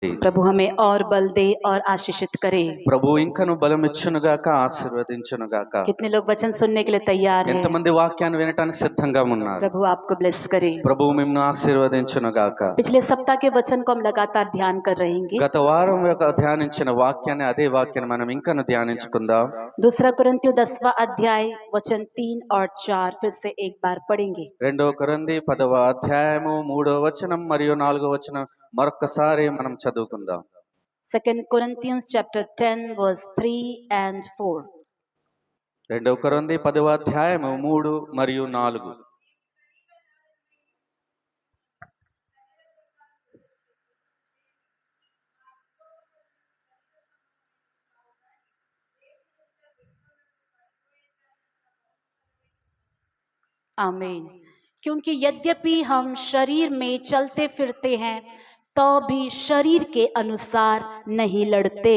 प्रभु हमें और बल दे और आशीषित करे। ప్రభు ఇంకను బలమిచ్చునుగాక ఆశీర్వదించునుగాక. कितने लोग वचन सुनने के लिए तैयार हैं? ఎంతమంది వాక్యాన్ని వినటానికి సిద్ధంగా ఉన్నారు? प्रभु आपको ब्लेस करे। ప్రభు మిమ్మల్ని ఆశీర్వదించునుగాక. पिछले सप्ताह के वचन को हम लगातार ध्यान कर रहेंगे। గత వారం యొక్క ధ్యానించిన వాక్యాన్ని అదే వాక్యాన్ని మనం ఇంకను ధ్యానించుకుందాం. दूसरा కొరింథీ 10वां अध्याय वचन 3 और 4 फिर से एक बार पढ़ेंगे। 2 కొరింథీ 10వ అధ్యాయము 3వ వచనం మరియు 4వ వచనం మరొకసారి మనం చదువుకుందాం. 2 Corinthians chapter 10 verse 3 and 4. 2 కొరింథీ 10వ అధ్యాయము 3 మరియు 4. आमीन। क्योंकि यद्यपि हम शरीर में चलते फिरते हैं तो भी शरीर के अनुसार नहीं लड़ते,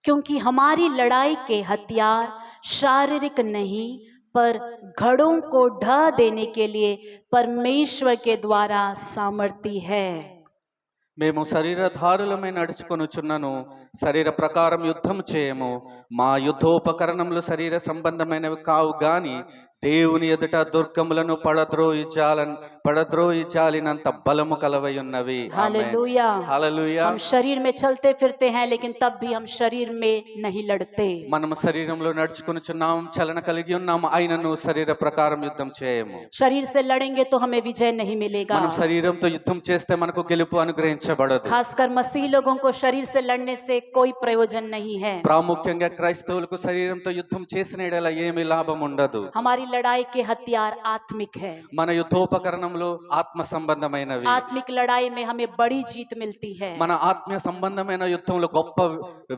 क्योंकि हमारी लड़ाई के हथियार शारीरिक नहीं पर घड़ों को ढा देने के लिए परमेश्वर के द्वारा सामर्थी है। మేము శరీరధారులమై నడుచుకొనుచున్నను, శరీర ప్రకారం యుద్ధం చేయము. మా యుద్ధోపకరణములు శరీర సంబంధమైనవి కావు గాని దేవుని ఎదుట దుర్గములను పడద్రోయి జాలినంత బలము కలవై ఉన్నవి. हालेलुया। హల్లెలూయా. हम शरीर में चलते फिरते हैं लेकिन तब भी हम शरीर में नहीं लड़ते। మనము శరీరంలో నడుచుకొనుచున్నాం, చలన కలిగి ఉన్నాము, అయినను శరీర ప్రకారం యుద్ధం చేయము. शरीर से लड़ेंगे तो हमें विजय नहीं मिलेगा। మనం శరీరంతో యుద్ధం చేస్తే మనకు గెలుపు అనుగ్రహించబడదు. खासकर मसीह लोगों को शरीर से लड़ने से कोई प्रयोजन नहीं है। ప్రాముఖ్యంగా క్రైస్తవులకు శరీరంతో యుద్ధం చేసిన యెడల ఏమీ లాభం ఉండదు. हमारी लड़ाई के हथियार आत्मिक है। మన యుద్ధోపకరణములు ఆత్మ సంబంధమైనవి. आत्मिक लड़ाई में हमें बड़ी जीत मिलती है। మన ఆత్మీయ సంబంధమైన యుద్ధంలో గొప్ప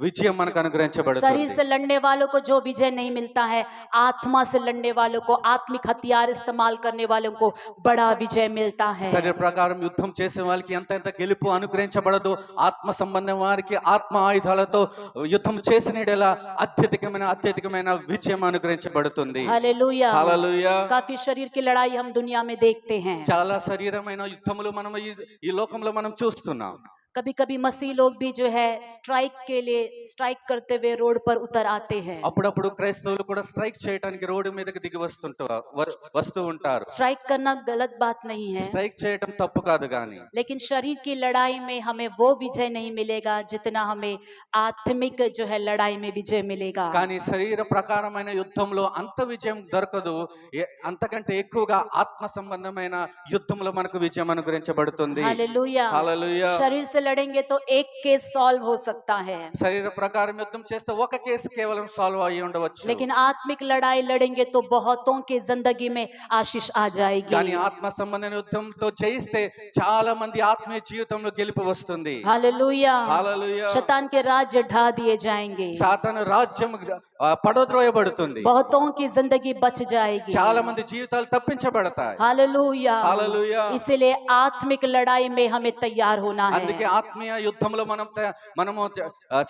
విజయం మనకు అనుగ్రహించబడుతుంది. शरीर से लड़ने वालों को जो विजय नहीं मिलता है, आत्मा से लड़ने वालों को, आत्मिक हथियार इस्तेमाल करने वालों को बड़ा विजय मिलता है। శరీర ప్రకారం యుద్ధం చేసే వాళ్ళకి ఎంత గెలుపు అనుగ్రహించబడదు, ఆత్మ సంబంధం వారికి ఆత్మ ఆయుధాలతో యుద్ధం చేసిన యెడల అత్యధికమైన విజయం అనుగ్రహించబడుతుంది. हालेलुया। హల్లెలూయా. काफी शरीर की लड़ाई हम दुनिया में देखते हैं। చాలా శరీరమైన యుద్ధములు మనం ఈ లోకంలో మనం చూస్తున్నాం. कभी कभी मसीह लोग भी जो है स्ट्राइक करते हुए रोड पर उतर आते हैं। అప్పుడప్పుడు క్రైస్తవులు కూడా స్ట్రైక్ చేయడానికి రోడ్డు మీదకి దిగి వస్తూ ఉంటారు. स्ट्राइक करना गलत बात नहीं है, స్ట్రైక్ చేయడం తప్పు కాదు గాని लेकिन शरीर की लड़ाई में हमें वो विजय नहीं मिलेगा जितना हमें आत्मिक जो है लड़ाई में विजय मिलेगा। కానీ శరీర ప్రకారమైన యుద్ధంలో అంత విజయం దొరకదు, అంతకంటే ఎక్కువగా ఆత్మ సంబంధమైన యుద్ధంలో మనకు విజయం అనుగ్రహించబడుతుంది. हालेलुया। హల్లెలూయా. शरीर से लड़ेंगे तो एक केस सॉल्व हो सकता है, శరీర ప్రకారం యుద్ధం చేస్తే ఒక కేసు కేవలం సాల్వ్ అయ్యి ఉండవచ్చు. लेकिन आत्मिक लड़ाई लड़ेंगे तो बहुतों की जिंदगी में आशीष आ जाएगी। కానీ ఆత్మ సంబంధమైన యుద్ధంతో జయిస్తే చాలా మంది ఆత్మీయ జీవితంలో గెలుపు వస్తుంది. हालेलुया। హల్లెలూయా. शैतान के राज्य ढा दिए जाएंगे, సాతాను రాజ్యం పడద్రోయబడుతుంది. बहुतों की जिंदगी बच जाएगी। చాలా మంది జీవితాలు తప్పించబడతాయి. हालेलुया। హల్లెలూయా. इसीलिए आत्मिक लड़ाई में हमें तैयार होना है। అందుకే ఆత్మీయ యుద్ధంలో మనము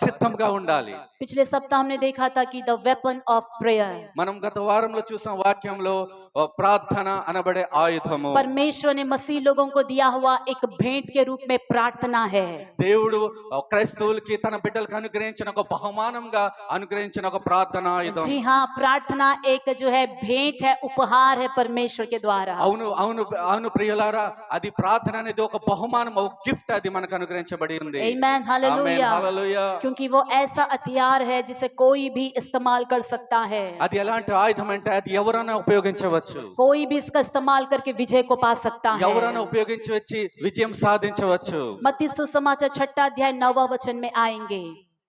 సిద్ధంగా ఉండాలి. पिछले सप्ताह हमने देखा था कि द वेपन ऑफ प्रेयर, మనం గత వారంలో చూసిన వాక్యంలో ప్రార్థన అనబడే ఆయుధము परमेश्वर ने मसीह लोगों को दिया हुआ एक भेंट के रूप में प्रार्थना है। దేవుడు క్రైస్తవులకి తన బిడ్డలకు అనుగ్రహించిన ఒక బహుమానంగా అనుగ్రహించిన ఒక ప్రార్థన ఆయుధం. जी हाँ, प्रार्थना एक जो है भेंट है, उपहार है परमेश्वर के द्वारा। అవును అవును అవును ప్రియులారా, అది ప్రార్థన అనేది ఒక బహుమానం, ఒక గిఫ్ట్, అది మనకు అనుగ్రహించబడి ఉంది. आमीन। हालेलुया। హల్లెలూయా. क्योंकि वो ऐसा हथियार है जिसे कोई भी इस्तेमाल कर सकता है। అది ఎలాంటి ఆయుధం అంటే అది ఎవరైనా ఉపయోగించవచ్చు. कोई भी इसका इस्तेमाल करके विजय को पा सकता है। ఎవరైనా ఉపయోగించి వచ్చి విజయం సాధించవచ్చు. मत्ती सुसमाचार 6 अध्याय 9 वचन में आएंगे।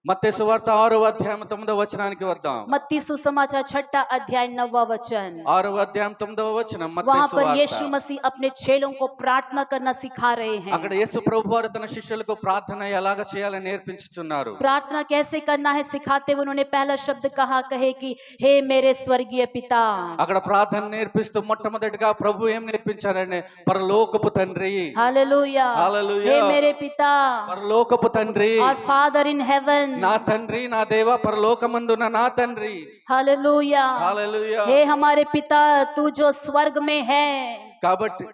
మత్తయి సువార్త 6వ అధ్యాయం 9వ వచనానికి వద్దాం. मत्ती सुसमाचार 6 अध्याय 9 वचन। 6వ అధ్యాయం 9వ వచనం మత్తయి वहाँ पर సువార్త. यीशु मसीह अपने चेलों को प्रार्थना करना सिखा रहे हैं। అక్కడ యేసు ప్రభువారు తన శిష్యులకు ప్రార్థన ఎలాగ చేయాలని నేర్పించుతున్నారు. प्रार्थना कैसे करना है सिखाते हुए उन्होंने पहला शब्द कहे कि हे मेरे स्वर्गीय पिता। అక్కడ ప్రార్థన నేర్పిస్తూ మొట్టమొదటిగా ప్రభు ఏం నేర్పించారంటే పరలోకపు తండ్రి. हालेलुया। हालेलुया। हे मेरे पिता పరలోకపు తండ్రి, और फादर इन हेवन। నా తండ్రి, నా దేవ, పరలోకమందున నా తండ్రి. हालेलुया। హల్లెలూయా. हे हमारे पिता तू जो स्वर्ग में है। కాబట్టి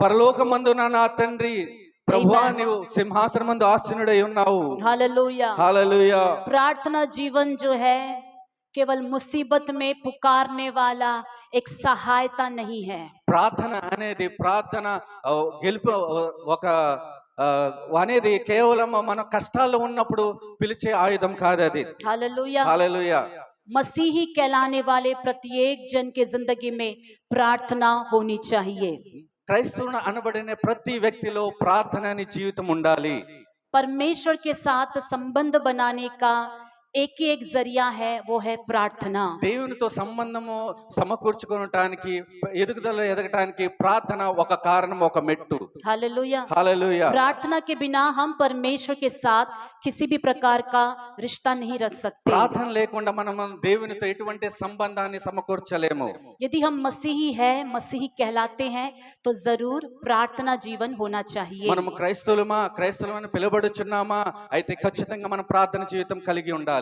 పరలోకమందున నా తండ్రి, ప్రభువా Amen. నీవు సింహాసనం ముందు ఆసీనుడై ఉన్నావు. हालेलुया। హల్లెలూయా. प्रार्थना जीवन जो है केवल मुसीबत में पुकारने वाला एक सहायता नहीं है। ప్రార్థన అనేది గెలుపు ఒక ఆ, అనేది కేవలం మన కష్టాల్లో ఉన్నప్పుడు పిలిచే ఆయుధం కాదు అది. हालेलुया। హల్లెలూయా. मसीही कहलाने वाले प्रत्येक जन के जिंदगी में प्रार्थना होनी चाहिए। క్రైస్తవుని అనబడిన ప్రతి వ్యక్తిలో ప్రార్థన అనే జీవితం ఉండాలి. परमेश्वर के साथ संबंध बनाने का एक ही एक जरिया है, वो है प्रार्थना। దేవునితో సంబంధము సమకూర్చుకోవటానికి ఎదగటానికి ప్రార్థన ఒక కారణం, ఒక మెట్టు. हालेलुया। హల్లెలూయా. प्रार्थना के बिना हम परमेश्वर के साथ किसी भी प्रकार का रिश्ता नहीं रख सकते। ప్రార్థన లేకుండా మనం దేవునితో ఎటువంటి సంబంధాన్ని సమకూర్చలేము. यदि हम मसीही है, मसीही कहलाते हैं, तो जरूर प्रार्थना जीवन होना चाहिए। మనము క్రైస్తవులమని పిలువబడుచున్నామా అయితే ఖచ్చితంగా మన ప్రార్థన జీవితం కలిగి ఉండాలి.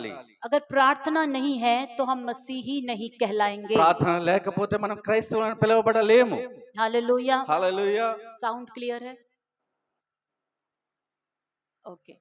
अगर प्रार्थना नहीं है तो हम मसीही नहीं कहलाएंगे। ప్రార్థన లేకపోతే మనం క్రైస్తవులని పిలువబడలేము. हालेलुया। హల్లెలూయా. साउंड क्लियर है? ओके।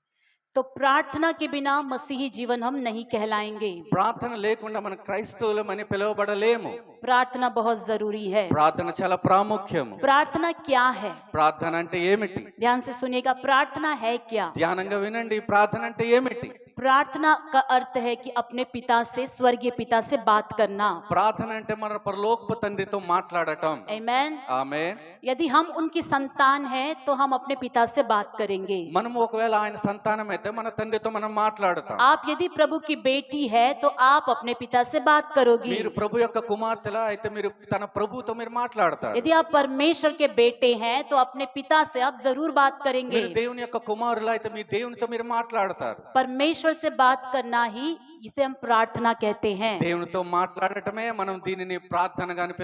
तो प्रार्थना के बिना मसीही जीवन हम नहीं कहलाएंगे। ప్రార్థన లేకుండా మనం క్రైస్తవులమని పిలువబడలేము. प्रार्थना बहुत जरूरी है। ప్రార్థన చాలా ప్రాముఖ్యము. प्रार्थना क्या है? ప్రార్థన అంటే ఏమిటి? ध्यान से सुनिएगा, प्रार्थना है क्या? ధ్యానంగా వినండి. ప్రార్థన అంటే ఏమిటి? प्रार्थना का अर्थ है कि अपने पिता से, स्वर्गीय पिता से बात करना। ప్రార్థన అంటే మన పరలోకపు తండ్రితో మాట్లాడటం. आमेन। ఆమేన్. यदि हम उनकी संतान हैं तो हम अपने पिता से बात करेंगे। మనము ఒకవేళ ఆయన సంతానం అయితే మన తండ్రితో మనం మాట్లాడతాం. आप यदि प्रभु की बेटी है तो आप अपने पिता से बात करोगी। మీరు ప్రభు యొక్క కుమార్తెలా అయితే మీరు తన ప్రభుతో మీరు మాట్లాడతారు. यदि आप परमेश्वर के बेटे हैं तो अपने पिता से आप जरूर बात करेंगे। మీరు దేవుని యొక్క కుమారులా అయితే మీ దేవునితో మీరు మాట్లాడతారు. परमेश्वर से बात करना ही इसे हम प्रार्थना कहते हैं। దేవునితో మాట్లాడటమే మనం దీనిని ప్రార్థనగాని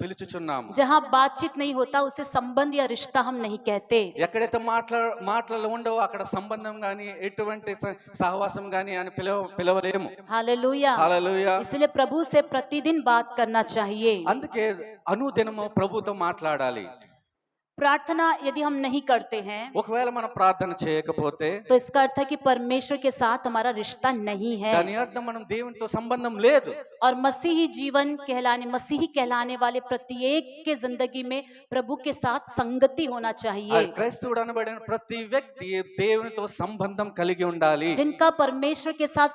పిలుచుచున్నాము. जहाँ बातचीत नहीं होता उसे संबंध या रिश्ता हम नहीं कहते। ఎక్కడైతే మాటలు ఉండవో అక్కడ సంబంధం గాని ఎటువంటి సహవాసం గాని అని పిలవలేము. हालेलूया। హల్లెలూయా. इसलिए प्रभु से प्रतिदिन बात करना चाहिए। అందుకే అనుదినము ప్రభుతో మాట్లాడాలి. प्रार्थना यदि हम नहीं करते हैं ఒకవేళ మనం ప్రార్థన చేయకపోతే तो इसका अर्थ है कि परमेश्वर के साथ हमारा रिश्ता नहीं है। దాని అర్థం మనం దేవునితో సంబంధం లేదు. और मसीही कहलाने वाले प्रत्येक के जिंदगी में प्रभु के साथ संगति होना चाहिए। క్రైస్తవుడు అనబడిన ప్రతి వ్యక్తి దేవునితో సంబంధం కలిగి ఉండాలి. जिनका परमेश्वर के साथ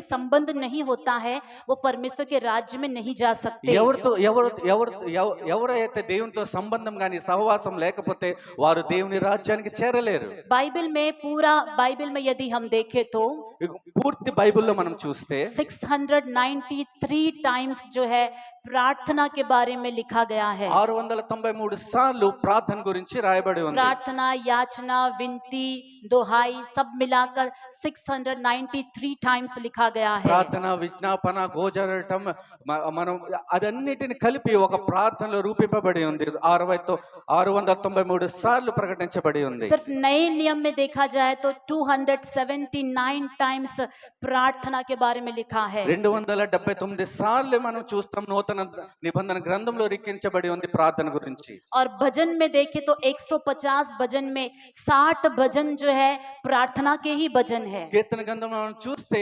संबंध नहीं होता है वो परमेश्वर के राज्य में नहीं जा सकते। ఎవరైతే దేవునితో సంబంధం గాని సహవాసం లేకపోతే వారు దేవుని రాజ్యానికి చేరలేరు. बाइबल में यदि हम देखें तो పూర్తి బైబిల్లో మనం చూస్తే 693 टाइम्स जो है प्रार्थना के बारे में लिखा गया है। 693 సార్లు ప్రార్థన గురించి రాయబడి ఉంది. प्रार्थना, याचना, विनती, दोहाई सब मिलाकर 693 टाइम्स लिखा गया है। ప్రార్థన, విజ్ఞాపన, గోజాడటం మనం అదన్నిటిని కలిపి ఒక ప్రార్థనలో రూపింపబడి ఉంది. 693 సార్లు ప్రకటించబడి ఉంది. सिर्फ नए नियम में देखा जाए तो 279 टाइम्स प्रार्थना के बारे में लिखा है। 279 సార్లు మనం చూస్తాం నూతన నిబంధన గ్రంథంలో లిఖించబడి ఉంది ప్రార్థన గురించి. और भजन में देखे तो 150 भजन में 60 भजन जो है प्रार्थना के ही भजन है। కీర్తన గ్రంథంలో మనం చూస్తే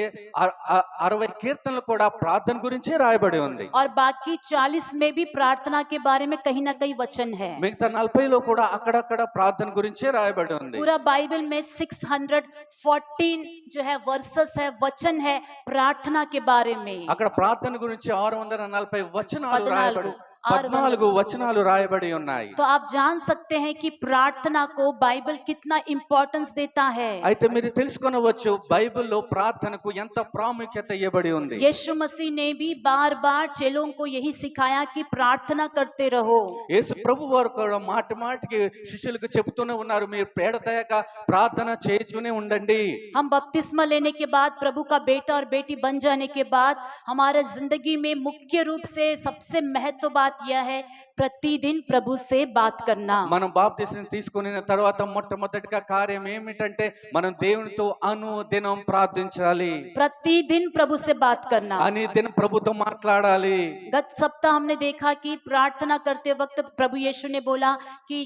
60 కీర్తనలు కూడా ప్రార్థన గురించే రాయబడి ఉంది. और बाकी 40 में भी प्रार्थना के बारे में कहीं ना कहीं वचन है। మిగతా 40లో కూడా అక్కడక్కడ ప్రార్థన గురించే రాయబడి ఉంది. पूरा बाइबल में 614 जो है वर्सेस है, वचन है प्रार्थना के बारे में। అక్కడ ప్రార్థన గురించి 640 వచనాలు రాయబడి 14 వచనాలు రాయబడి ఉన్నాయి. तो आप जान सकते हैं कि प्रार्थना को बाइबल कितना इंपॉर्टेंस देता है। అయితే మీరు తెలుసుకొనవచ్చు బైబిల్లో ప్రార్థనకు ఎంత ప్రాముఖ్యత ఇవ్వబడి ఉంది. यीशु मसीह ने भी बार बार चेलों को यही सिखाया कि प्रार्थना करते रहो। యేసు ప్రభు వారు కూడా మాటికి శిష్యులకు చెబుతూనే ఉన్నారు, మీరు పేడతయక ప్రార్థన చేస్తూనే ఉండండి. हम बपतिस्मा लेने के बाद, प्रभु का बेटा और बेटी बन जाने के बाद हमारे जिंदगी में मुख्य रूप से सबसे महत्व बात यह है प्रतिदिन प्रभु से बात करना। మనం బాప్తిసం తీసుకున్న తర్వాత మొట్టమొదటిగా కార్యం ఏమిటంటే మనం దేవునితో అనుదినం ప్రార్థించాలి. प्रतिदिन प्रभु से बात करना। అనుదినం ప్రభుతో మాట్లాడాలి. गत सप्ताह हमने देखा कि प्रार्थना करते वक्त प्रभु यीशु ने बोला कि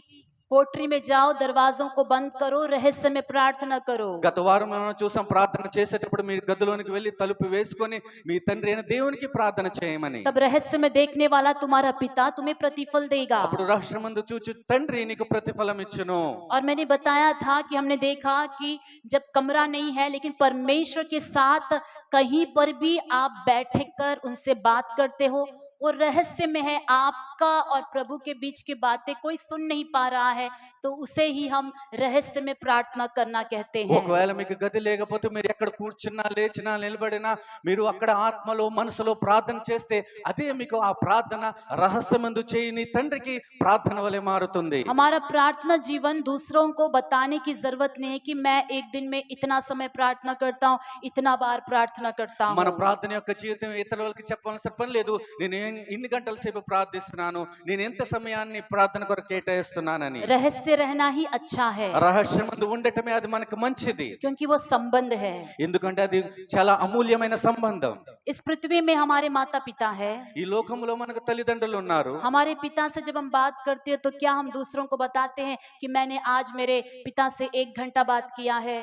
कोठरी में जाओ, दरवाजों को बंद करो, रहस्य में प्रार्थना करो। గత వారం మనం చూసాం, ప్రార్థన చేసేటప్పుడు మీ గదిలోనికి వెళ్ళి తలుపు వేసుకొని మీ తండ్రి అయిన దేవునికి ప్రార్థన చేయమని. तब रहस्य में देखने वाला तुम्हारा पिता तुम्हें प्रतिफल देगा। అప్పుడు రహస్యమందు చూచు తండ్రి నీకు ప్రతిఫలం ఇచ్చును. और मैंने बताया था कि हमने देखा कि जब कमरा नहीं है लेकिन परमेश्वर के साथ कहीं पर भी आप बैठ कर उनसे बात करते हो, वो रहस्य में है, आपका और प्रभु के बीच की बातें कोई सुन नहीं पा रहा है, तो उसे ही हम रहस्य में प्रार्थना करना कहते हैं। ఒకవేళ మీకు గది లేకపోతే మీరు ఎక్కడ కూర్చున్నా లేచినా నిలబడినా మీరు అక్కడ ఆత్మలో మనసులో ప్రార్థన చేస్తే అదే మీకు ఆ ప్రార్థన రహస్యమందు చేయని తండ్రికి ప్రార్థన వలె మారుతుంది. हमारा प्रार्थना जीवन दूसरों को बताने की जरूरत नहीं है कि मैं एक दिन में इतना समय प्रार्थना करता हूँ, इतना बार प्रार्थना करता మన हूँ। ప్రార్థన యొక్క జీవితం ఇతరులకి చెప్పాల్సిన పని లేదు. నేను ఇన్ని గంటల సేపు ప్రార్థిస్తున్నాను, నేను ఎంత సమయాన్ని ప్రార్థన కొరకు కేటాయిస్తున్నానని. रहस्य रहना ही अच्छा है రహస్యమందు ఉండటమే అది మనకు మంచిది. क्योंकि वो संबंध है। ఎందుకంటే అది చాలా అమూల్యమైన సంబంధం. इस पृथ्वी में हमारे माता पिता है। ఈ లోకంలో మనకు తల్లిదండ్రులు ఉన్నారు. हमारे पिता से जब हम बात करते हैं तो क्या हम दूसरों को बताते हैं कि मैंने आज मेरे पिता से 1 घंटा बात किया है?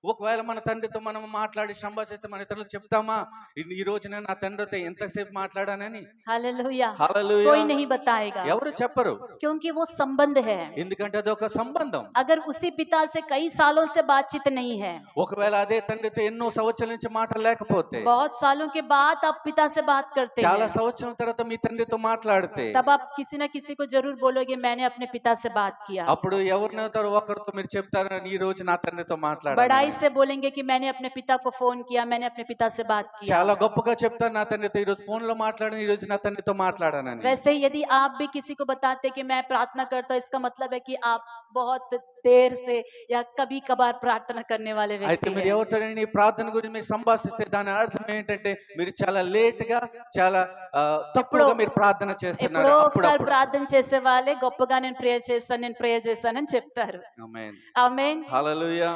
ఒకవేళ మన తండ్రితో మనం మాట్లాడి సంభాషిస్తే మన ఇతరులకు చెప్తామా ఈ రోజు నేను నా తండ్రితో ఎంతసేపు మాట్లాడానని? हालेलुया। హల్లెలూయా. कोई नहीं बताएगा ఎవరు చెప్పరు. क्योंकि वो संबंध है। ఎందుకంటే అది ఒక సంబంధం. अगर उसी पिता से कई सालों से बातचीत नहीं है, ఒకవేళ అదే తండ్రితో ఎన్నో సంవత్సరాల నుంచి మాట్లాడలేకపోతే, बहुत सालों के बाद आप पिता से बात करते చాలా हैं, సంవత్సరాల తర్వాత మీ తండ్రితో మాట్లాడితే तब आप किसी न किसी को जरूर बोलोगे मैंने अपने पिता से बात किया। అప్పుడు ఎవరినవుతారో ఒకరితో మీరు చెప్తారు, ఈ రోజు నా తండ్రితో మాట్లాడాను. बड़ाई से बोलेंगे कि मैंने अपने पिता को फोन किया, मैंने अपने पिता से बात किया। చాలా గొప్పగా చెప్తారు, నా తండ్రితో ఈ రోజు ఫోన్ లో మాట్లాడాను, ఈ రోజు నా తండ్రితో మాట్లాడానని. वैसे ही यदि आप भी किसी को बताते कि मैं प्रार्थना करता हूँ, इसका मतलब है कि आप बहुत देर से या कभी कभार प्रार्थना करने वाले అయితే व्यक्ति మీరు हैं। ఎవరితో ఈ ప్రార్థన గురించి మీరు సంభాషిస్తే దాని అర్థం ఏంటంటే మీరు చాలా లేట్ గా చాలా తప్పుడుగా మీరు ప్రార్థన చేస్తున్నారు. ఎప్పుడో ఒకసారి అప్పుడప్పుడు. ప్రార్థన చేసే వాళ్ళే గొప్పగా నేను ప్రేయర్ చేస్తానని చెప్తారు। ఆమేన్. आमीन। హల్లెలూయా.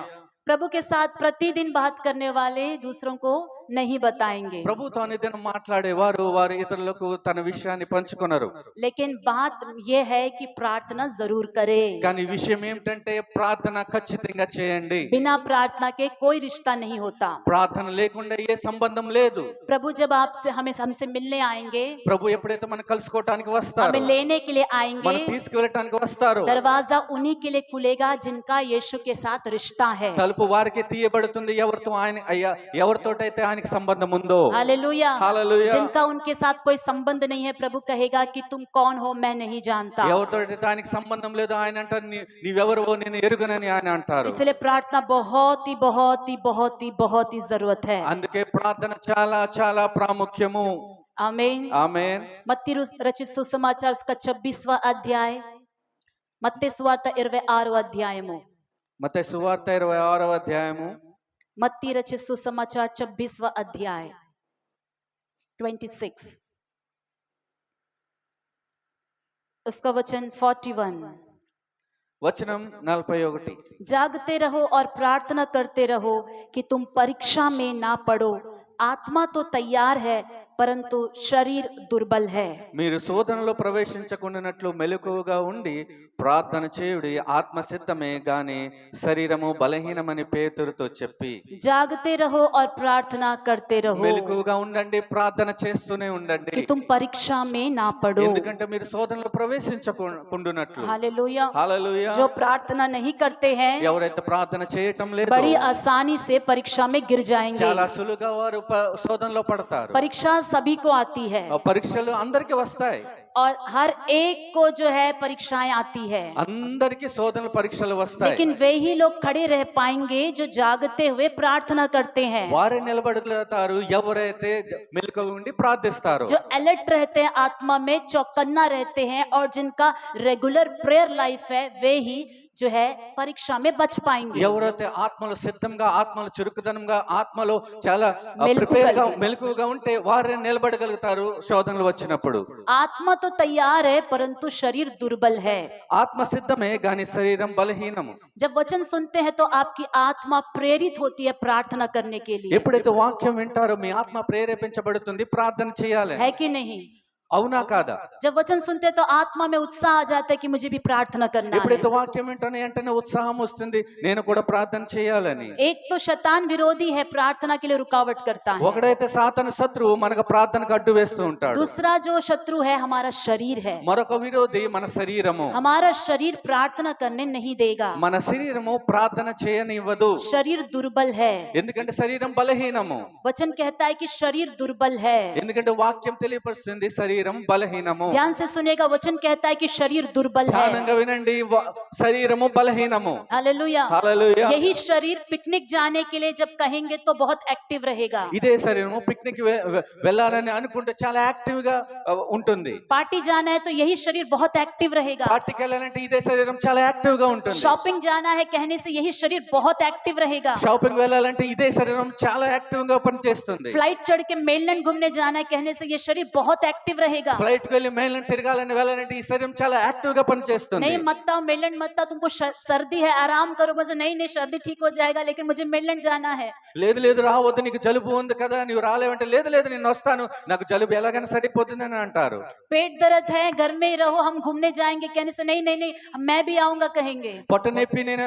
प्रभु के साथ प्रतिदिन बात करने वाले दूसरों को नहीं बताएंगे, ప్రభుతో అనుదినం మాట్లాడేవారు వారు ఇతరులకు తన విషయాన్ని పంచుకొనరు. लेकिन बात यह है कि प्रार्थना जरूर करें। కానీ విషయం ఏమిటంటే ప్రార్థన ఖచ్చితంగా చేయండి. बिना प्रार्थना के कोई रिश्ता नहीं होता। ప్రార్థన లేకుండా ఏ సంబంధం లేదు. प्रभु जब आपसे हमसे मिलने आएंगे, ప్రభు ఎప్పుడైతే మనం కలుసుకోవడానికి వస్తారో, हमें लेने के लिए మనం आएंगे, తీసుకువెళ్ళటానికి వస్తారో, दरवाजा उन्हीं के लिए खुलेगा जिनका यीशु के साथ रिश्ता है। తలుపు వారికి తీయబడుతుంది ఎవరితో ఎవరితోటైతే ఆయనకి సంబంధం ఉందో. हालेलुया। హల్లెలూయా. जिनका उनके साथ कोई संबंध नहीं है, प्रभु कहेगा कि तुम कौन हो मैं नहीं जानता। ఎవరితోటైతే ఆయనకి సంబంధం లేదు ఆయన అంటారు నీవెవరో నేను ఎరుగనని ఆయన అంటారు. इसलिए प्रार्थना बहुत ही बहुत ही बहुत ही बहुत ही जरूरत है। అందుకే ప్రార్థన చాలా చాలా ప్రాముఖ్యము. आमीन। ఆమేన్. मत्ती रचित सुसमाचार उसका 26वां अध्याय, मत्ती सुवार्త 26వ అధ్యాయము, మత్తయి సువార్త 26వ అధ్యాయము, मत्ती रचित सुसमाचार 26वां अध्याय 26, उसका वचन 41। వచనం 41. जागते रहो और प्रार्थना करते रहो कि तुम परीक्षा में ना पड़ो, आत्मा तो तैयार है परंतु शरीर दुर्बल है। మీరు శోధనలో ప్రవేశించకుండానట్లు మెలకువగా ఉండి ప్రార్థన చేయుడి, ఆత్మ సిద్ధమే గాని శరీరము బలహీనమని పేతురుతో చెప్పి. जागते रहो और प्रार्थना करते रहो మెలకువగా ఉండండి, ప్రార్థన చేస్తూనే ఉండండి. कि तुम परीक्षा में ना पड़ो। ఎందుకంటే మీరు శోధనలో ప్రవేశించకుండానట్లు. हालेलुया। హల్లెలూయా. जो प्रार्थना नहीं करते हैं ఎవరైతే ప్రార్థన చేయటం లేదు बड़ी आसानी से परीक्षा में गिर जाएंगे। చాలా సులువుగా వారు శోధనలో పడతారు. परीक्षा सभी को आती है ఆ పరీక్షలు అందరికీ వస్తాయి. और हर एक को जो है परीक्षाएं आती है, అందరికీ శోధనలు పరీక్షలు వస్తాయి. लेकिन वे ही लोग खड़े रह पाएंगे जो जागते हुए प्रार्थना करते हैं, వారే నిలబడగలుగుతారు ఎవరైతే మెలకువ ఉండి ప్రార్థిస్తారో. जो अलर्ट रहते हैं, आत्मा में चौकन्ना रहते हैं और जिनका रेगुलर प्रेयर लाइफ है, वे ही जो है परीक्षा में बच पाएंगे। ఎవరైతే ఆత్మలో సిద్ధంగా ఆత్మలో చురుకుదనంగా ఆత్మలో చాలా మెలకువ ప్రిపేర్ గా కలిగి. మెలకువగా ఉంటే వారే నిలబడగలుగుతారు శోధనలు వచ్చినప్పుడు. आत्मा तो तैयार है परंतु शरीर दुर्बल है। ఆత్మ సిద్ధమే గాని శరీరం బలహీనము. जब वचन सुनते हैं तो आपकी आत्मा प्रेरित होती है प्रार्थना करने के लिए, ఎప్పుడైతే వాక్యం వింటారో మీ ఆత్మ ప్రేరేపించబడుతుంది, ప్రార్థన చేయాలి. है कि नहीं? అవునా కాదా? जब वचन सुनते हैं तो आत्मा में उत्साह आ जाता है कि मुझे भी प्रार्थना करना है। ఎప్పుడైతే వాక్యం వింటానో వెంటనే ఉత్సాహం వస్తుంది, నేను కూడా ప్రార్థన చేయాలని. एक तो शैतान विरोधी है, प्रार्थना के लिए रुकावट करता है। ఒకడైతే సాతాను శత్రువు మనకు ప్రార్థనకు అడ్డు వేస్తూ ఉంటాడు. दूसरा जो शत्रु है हमारा शरीर है। మరొక విరోధి మన శరీరము. हमारा शरीर प्रार्थना करने नहीं देगा। మన శరీరము ప్రార్థన చేయనివ్వదు. शरीर दुर्बल है। ఎందుకంటే శరీరం బలహీనము. वचन कहता है कि शरीर दुर्बल है। ఎందుకంటే వాక్యం తెలియపరుస్తుంది శరీరం బలహీనము. ध्यान से सुनेगा, वचन कहता है कि शरीर दुर्बल है। ధ్యానంగా వినండి, శరీరము బలహీనము. हालेलूया। హల్లెలూయా. यही शरीर पिकनिक जाने के लिए जब कहेंगे तो बहुत एक्टिव रहेगा। ఇదే శరీరము పిక్నిక్ వెళ్ళాలని అనుకుంటే చాలా యాక్టివ్ గా ఉంటుంది. पार्टी जाना है तो यही शरीर बहुत एक्टिव रहेगा। పార్టీకి వెళ్ళాలంటే ఇదే శరీరం చాలా యాక్టివ్ గా ఉంటుంది. शॉपिंग जाना है कहने से यही शरीर बहुत एक्टिव रहेगा। షాపింగ్ వెళ్ళాలంటే ఇదే శరీరం చాలా యాక్టివ్ గా పనిచేస్తుంది. फ्लाइट चढ़ के मेनलैंड घूमने जाना है कहने से ये शरीर बहुत एक्टिव रहेगा। ఫ్లైట్ కి వెళ్ళి మెయిన్ తిరగాలని వెళ్ళాలంటే ఈ శరీరం చాలా యాక్టివ్ గా పనిచేస్తుంది. नहीं मत आओ मेनलैंड मत आओ, तुमको सर्दी है आराम करो। मुझे नहीं नहीं सर्दी ठीक हो जाएगा लेकिन मुझे मेनलैंड जाना है। లేదు లేదు రావద్దు, నీకు జలుబు ఉంది కదా, నీవు రాలేవంటే లేదు లేదు నేను వస్తాను, నాకు జలుబు ఎలాగైనా సరిపోతుందని అంటారు. पेट दर्द है घर में ही रहो हम घूमने जाएंगे कहने से नहीं नहीं नहीं मैं भी आऊंगा कहेंगे। పొట్ట నొప్పి నేను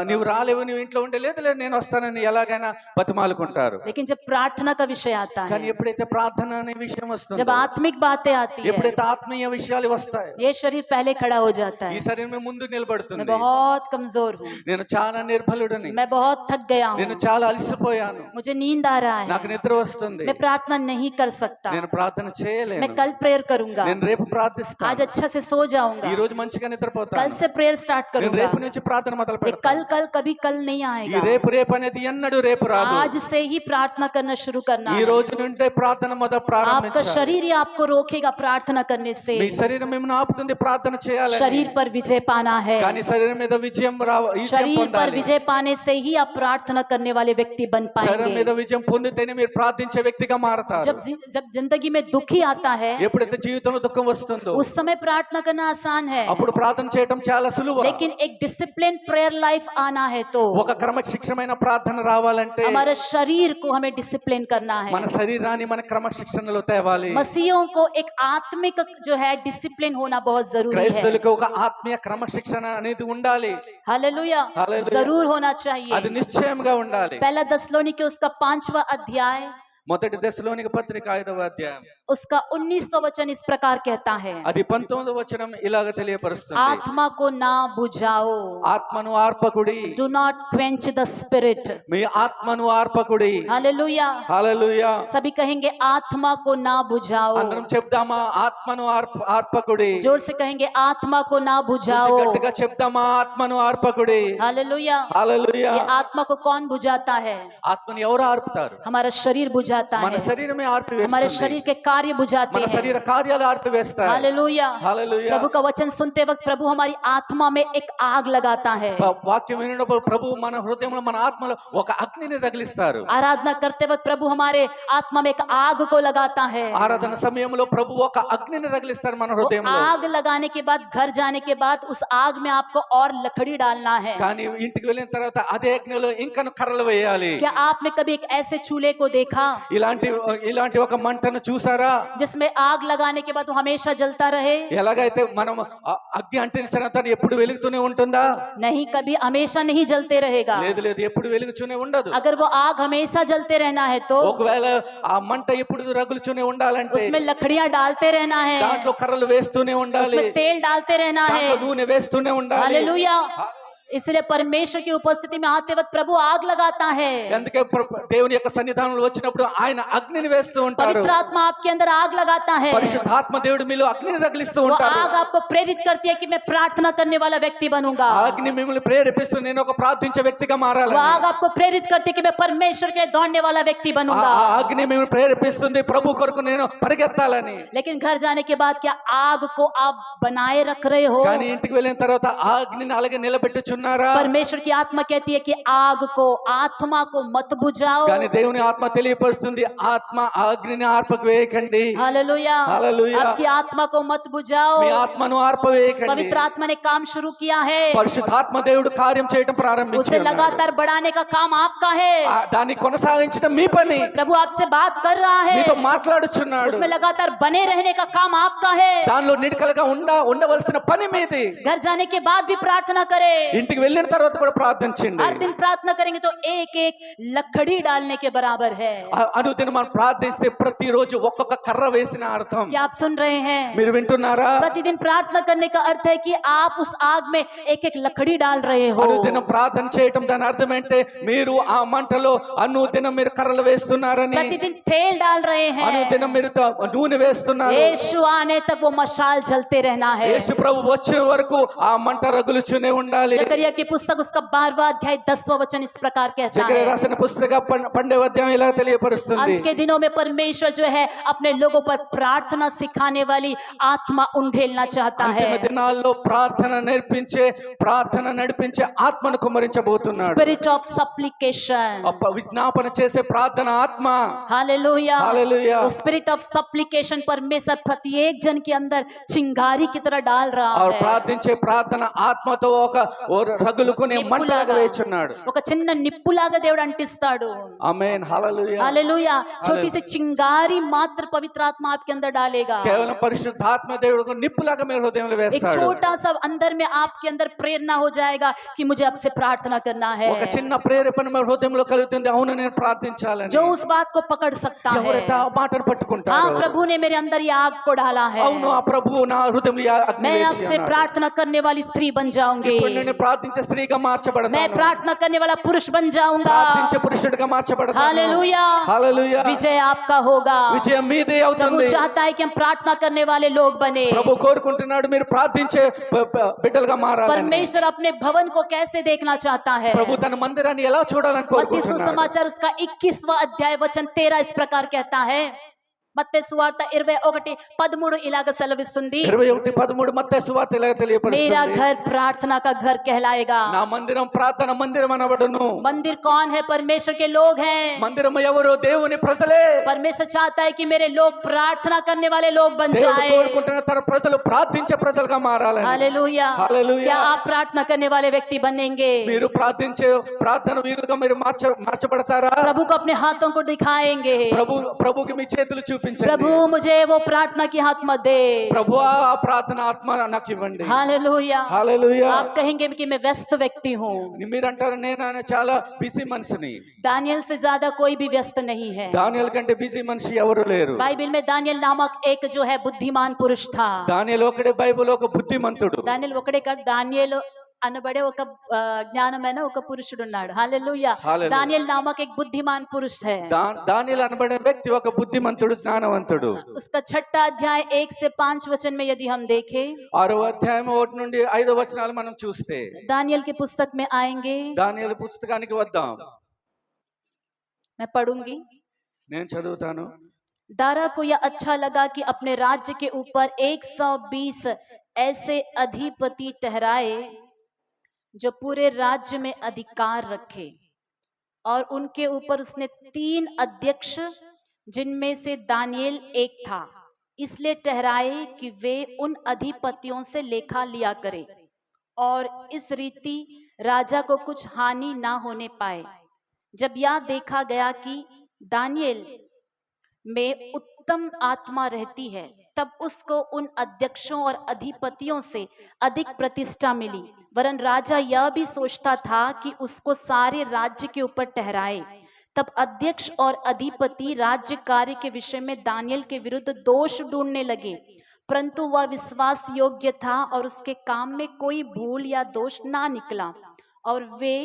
నీవు రాలేవు, నీవు ఇంట్లో ఉంటే లేదు లేదు నేను వస్తానని ఎలాగైనా బతిమాలుకుంటారు. लेकिन जब प्रार्थना का विषय आता కానీ है, ఎప్పుడైతే ప్రార్థన అనే విషయం जब వస్తుందో, आत्मिक बातें आती है, ఎప్పుడైతే ఆత్మీయ విషయాలు వస్తాయి, ये शरीर पहले खड़ा हो जाता ఈ है। శరీరం ముందు मैं నిలబడుతుంది. बहुत कमजोर हूँ, నేను చాలా నిర్బలుడని, मैं बहुत थक गया నేను हूँ, చాలా అలసిపోయాను, मुझे नींद आ रहा నాకు है, నిద్ర వస్తుంది, मैं प्रार्थना नहीं कर सकता, నేను ప్రార్థన मैं చేయలేను, कल प्रेयर करूंगा, నేను రేపు आज ప్రార్థిస్తాను, अच्छा से सो ఈ जाऊंगा, రోజు మంచిగా कल నిద్రపోతాను, से प्रेयर स्टार्ट నేను करूंगा। రేపు నుంచి ప్రార్థన మొదలు ये పెడతాను. कल कल कभी कल नहीं ఈ आएगा, రేపు రేపు అనేది ఎన్నడూ రేపు రాదు. आज से ही प्रार्थना करना शुरू करना ఈ है। రోజు నుండే ప్రార్థన మొదలు आपका ప్రారంభించాలి. शरीर ही आपको रोकेगा प्रार्थना करने से। మీ శరీరం మిమ్మల్ని ఆపుతుంది ప్రార్థన చేయాలని, शरीर पर विजय पाना है, కానీ శరీరం మీద విజయం విజయం शरीर पर పొందాలి. विजय पाने से ही आप प्रार्थना करने वाले व्यक्ति बन శరీరం మీద पाएंगे। విజయం పొందితేనే మీరు ప్రార్థించే వ్యక్తిగా మారతారు. जब जिंदगी में दुख ही आता है ఎప్పుడైతే జీవితంలో దుఃఖం వస్తుందో उस समय प्रार्थना करना आसान है, అప్పుడు ప్రార్థన చేయటం చాలా సులువు. लेकिन एक डिसिप्लिन प्रेयर लाइफ आना है तो ఒక క్రమశిక్షణమైన ప్రార్థన రావాలంటే हमारे शरीर को हमें डिसिप्लिन करना మన है। శరీరాన్ని మన క్రమశిక్షణలో తేవాలి. मसीहों को एक आत्मिक जो है डिसिप्लिन होना बहुत जरूरी है। క్రైస్తవులకు ఒక ఆత్మీయ క్రమశిక్షణ అనేది ఉండాలి. Hallelujah, hallelujah. जरूर होना అది चाहिए। నిశ్చయంగా ఉండాలి. पहला दसलोनिके उसका 5वां अध्याय మొదటి దశలోనిక పత్రిక 5వ అధ్యాయం उसका 19वां वचन इस प्रकार कहता है, అది 19వ వచనం ఇలాగ తెలియపరుస్తుంది. आत्मा को ना बुझाओ, ఆత్మను ఆర్పకుడి, do not quench the spirit. మీ ఆత్మను ఆర్పకుడి. हालेलुया, హల్లెలూయా. सभी कहेंगे आत्मा को ना बुझाओ, అందరం చెప్దామా ఆత్మను ఆర్పకుడి. जोर से कहेंगे आत्मा को ना కొంచెం बुझाओ। గట్టిగా చెప్దామా ఆత్మను ఆర్పకుడి. हालेलुया, హల్లెలూయా. ये आत्मा को कौन बुझाता है? ఆత్మను ఎవరు ఆర్పుతారు? हमारा शरीर बुझाता మన है, శరీరమే हमारे ఆర్పివేస్తుంది. शरीर के कार्य बुझाते మన हैं। శరీర కార్యాలు ఆర్పివేస్తాయి. हालेलुया, హల్లెలూయా. प्रभु का वचन सुनते वक्त प्रभु हमारी आत्मा में एक आग लगाता है। వాక్యం వినప్పుడు ప్రభు మన హృదయంలో మన ఆత్మలో ఒక అగ్నిని రగిలిస్తారు. आराधना करते वक्त प्रभु हमारे आत्मा में एक आग को लगाता है। ఆరాధన సమయంలో ప్రభు ఒక అగ్నిని రగిలిస్తారు మన वो హృదయంలో. आग लगाने के बाद घर जाने के बाद उस आग में आपको और लकड़ी डालना है। కానీ ఇంటికి వెళ్ళిన తర్వాత అదే అగ్నిలో ఇంకను కర్రలు వేయాలి. क्या आपने कभी एक ऐसे चूल्हे को देखा ఇలాంటి ఒక మంటను చూసారా? जिसमें आग लगाने के बाद वो हमेशा जलता रहे? ఎలాగైతే మనం అగ్ని అంటించిన తర్వాత ఎప్పుడు వెలుగుతూనే ఉంటుందా? नहीं, कभी हमेशा नहीं जलते रहेगा। లేదు లేదు, ఎప్పుడు వెలుగుతూనే ఉండదు. अगर वो आग हमेशा जलते रहना है तो ఒకవేళ ఆ మంట ఎప్పుడు రగులుతూనే ఉండాలంటే उसमें लकड़ियां डालते रहना है, దాంట్లో కర్రలు వేస్తూనే ఉండాలి, उसमें तेल डालते रहना है। దాంట్లో నూనె వేస్తూనే ఉండాలి. हालेलुया, इसलिए परमेश्वर की उपस्थिति में आते वक्त प्रभु आग लगाता है। అందుకే దేవుని యొక్క సన్నిధానంలో వచ్చినప్పుడు ఆయన అగ్నిని వేస్తూ ఉంటారు. पवित्र आत्मा आपके अंदर आग लगाता है। పరిశుద్ధాత్మ దేవుడు మీలో అగ్నిని రగిలిస్తూ वो ఉంటారు. आग आपको प्रेरित करती है कि मैं प्रार्थना करने वाला व्यक्ति बनूंगा। ఆ అగ్ని మిమ్మల్ని ప్రేరేపిస్తూ నేను ఒక ప్రార్థించే వ్యక్తిగా మారాలి. वो आग आपको प्रेरित करती है कि मैं परमेश्वर के लिए दौड़ने वाला व्यक्ति बनूंगा। ఆ అగ్ని మిమ్మల్ని ప్రేరేపిస్తుంది ప్రభు కొరకు నేను పరిగెత్తాలని. लेकिन घर जाने के बाद क्या आग को आप बनाए रख रहे हो? కానీ ఇంటికి వెళ్ళిన తర్వాత ఆ అగ్నిని అలాగే నిలబెట్టుచున్నారా? వింటున్నారా? परमेश्वर की आत्मा कहती है कि आग को, आत्मा को मत बुझाओ। కానీ దేవుని ఆత్మ తెలియపరుస్తుంది, ఆత్మ అగ్నిని ఆర్పవేయకండి. हालेलुया। हालेलुया। आपकी आत्मा को मत बुझाओ। మీ ఆత్మను ఆర్పవేయకండి. पवित्र आत्मा ने काम शुरू किया है, పరిశుద్ధాత్మ దేవుడు కార్యం చేయటం उसे ప్రారంభించాడు. लगातार बढ़ाने का काम आपका है। దాన్ని కొనసాగించడం మీ పని. प्रभु आपसे बात कर रहा है, మీతో మాట్లాడుచున్నాడు. उसमें लगातार बने रहने का काम आपका है। దానిలో నిడకలుగా ఉండవలసిన పని మీది. घर जाने के बाद भी प्रार्थना करें, ఇంటికి వెళ్ళిన తర్వాత కూడా ప్రార్థించండి. हर दिन प्रार्थना करेंगे तो एक एक लकड़ी डालने के बराबर है। అనుదినం మనం ప్రార్థిస్తే ప్రతిరోజు ఒక్కొక్క కర్ర వేసిన అర్థం. क्या आप सुन रहे हैं? మీరు వింటున్నారా? प्रतिदिन प्रार्थना करने का अर्थ है कि आप उस आग में एक एक लकड़ी डाल रहे हो। అనుదినం ప్రార్థన చేయటం దాని అర్థం ఏంటంటే మీరు ఆ మంటలో అనుదినం మీరు కర్రలు వేస్తున్నారని, प्रतिदिन तेल डाल रहे हैं, అనుదినం మీరు నూనె వేస్తున్నారు. यीशु आने तक वो मशाल जलते रहना है। యేసు ప్రభు వచ్చే వరకు ఆ మంట రగులుచూనే ఉండాలి. जकरिया की पुस्तक उसका 12वां अध्याय 10वां वचन इस प्रकार कहता జకరియా है, రాసిన పుస్తక 12వ అధ్యాయం ఇలా తెలియపరుస్తుంది. अंत के दिनों में परमेश्वर जो है अपने लोगों पर प्रार्थना सिखाने वाली आत्मा उंडेलना चाहता है। అంతిమ దినాల్లో ప్రార్థన నడిపించే ఆత్మను కుమ్మరించబోతున్నాడు. स्पिरिट ऑफ सप्लिकेशन, విజ్ఞాపన చేసే ప్రార్థన ఆత్మ. हालेलुया। हालेलुया। वो स्पिरिट ऑफ सप्लिकेशन परमेश्वर प्रत्येक जन के अंदर चिंगारी की तरह डाल रहा और है। ప్రార్థించే ప్రార్థన ఆత్మతో ఒక రగులుకునే మంటలాగా వేచున్నాడు. ఒక చిన్న నిప్పులాగా దేవుడు అంటిస్తాడు। ఆమేన్, హల్లెలూయా, हालेलुया। छोटी सी चिंगारी मात्र पवित्र आत्मा आपके अंदर डालेगा। కేవలం పరిశుద్ధాత్మ దేవుడు నిప్పులాగా మీ హృదయంలో एक వేస్తాడు. छोटा सा अंदर में आपके अंदर प्रेरणा हो जाएगा कि मुझे आपसे प्रार्थना करना है। ఒక చిన్న ప్రేరేపణ మీ హృదయంలో కలుగుతుంది, అవును నేను ప్రార్థించాలని. जो उस बात को पकड़ सकता है। ఎవరైతే ఆ మాటను పట్టుకుంటారో, हाँ, प्रभु ने मेरे अंदर ये आग को डाला है, అవును ఆ ప్రభువు నా హృదయంలో ఈ అగ్ని मैं వేసి आपसे ఉన్నాడు. प्रार्थना करने वाली स्त्री बन जाऊंगी, ఇప్పుడు నేను ప్రార్థించే స్త్రీగా मैं మార్చబడతాను, प्रार्थना करने वाला पुरुष बन जाऊंगा। ప్రార్థించే పురుషుడిగా మార్చబడతాను. हालेलुया। హల్లెలూయా, विजय आपका होगा। విజయం మీదే प्रभु అవుతుంది. चाहता है कि हम प्रार्थना करने वाले लोग बने। ప్రభు కోరుకుంటున్నాడు మీరు ప్రార్థించే బిడ్డలుగా మారాలని. परमेश्वर अपने भवन को कैसे देखना चाहता है? ప్రభు తన మందిరాన్ని ఎలా చూడాలని मत्ती కోరుకుంటున్నాడు. सुसमाचार उसका 21वां अध्याय वचन 13 इस प्रकार कहता है, మత్తయి సువార్త 21:13 ఇలాగ సెలవిస్తుంది, 21:13 మత్తయి సువార్త ఇలా मेरा తెలియపరుస్తుంది, घर प्रार्थना का घर कहलाएगा। నా మందిరం ప్రార్థన మందిరం అనబడును. मंदिर कौन है? परमेश्वर के लोग हैं। మందిరం ఎవరు? దేవుని ప్రజలే. परमेश्वर चाहता है कि मेरे लोग प्रार्थना करने वाले लोग बन దేవుడు जाए। కోరుకుంటున్న తన ప్రజలు ప్రార్థించే ప్రజలుగా మారాలని. हालेलुया। हालेलुया। क्या आप प्रार्थना करने वाले व्यक्ति बनेंगे? మీరు ప్రార్థించే ప్రార్థన వీరుగా మీరు మార్చబడతారా? प्रभु को अपने हाथों को दिखाएंगे। ప్రభుకి మీ చేతులు చూపించండి. प्रभु मुझे वो प्रार्थना की हाथ मत दे। ప్రభువా ఆ ప్రార్థన ఆత్మ నాకు ఇవ్వండి. हालेलुया। హల్లెలూయా. आप कहेंगे कि मैं व्यस्त व्यक्ति हूँ। మీరంటారు నేను చాలా బిజీ మనిషిని. दानियल से ज्यादा कोई भी व्यस्त नहीं है। దానియేలు కంటే బిజీ మనిషి ఎవరు లేరు. बाइबल में दानियल नामक एक जो है बुद्धिमान पुरुष था। దానియేలు ఒకడే బైబిల్ ఒక బుద్ధిమంతుడు. దానియేలు ఒకడే కాదు, దానియేలు అనబడే ఒక జ్ఞానమైన ఒక పురుషుడు ఉన్నాడు। हालेलुया। हालेलुया। दानियल नामक एक बुद्धिमान पुरुष है। దానియేలు అనబడే వ్యక్తి ఒక బుద్ధిమంతుడు, జ్ఞానవంతుడు. उसका 6 अध्याय 1 से 5 वचन में यदि हम देखें, 6వ అధ్యాయం 1 నుండి 5 వచనాలు మనం చూస్తే दानियल की पुस्तक में आएंगे, దానియేలు పుస్తకానికి వద్దాం. मैं पढ़ूंगी। నేను చదువుతాను. दारा को यह अच्छा लगा कि अपने राज्य के ऊपर 120 ऐसे अधिपति ठहराए जो पूरे राज्य में अधिकार रखे, और उनके ऊपर उसने 3 अध्यक्ष जिनमें से दानिయేल एक था इसलिए ठहराए कि वे उन अधिपतियों से लेखा लिया करे और इस रीति राजा को कुछ हानि ना होने पाए। जब यह देखा गया कि दानिయేल में उत्तम आत्मा रहती है, तब उसको उन अध्यक्षों और अधिपतियों से अधिक प्रतिष्ठा मिली, वरन राजा यह भी सोचता था कि उसको सारे राज्य के ऊपर ठहराए। तब अध्यक्ष और अधिपति राज्य कार्य के विषय में दानिయేल के विरुद्ध दोष ढूंढने लगे, परंतु वह विश्वास योग्य था और उसके काम में कोई भूल या दोष ना निकला, और वे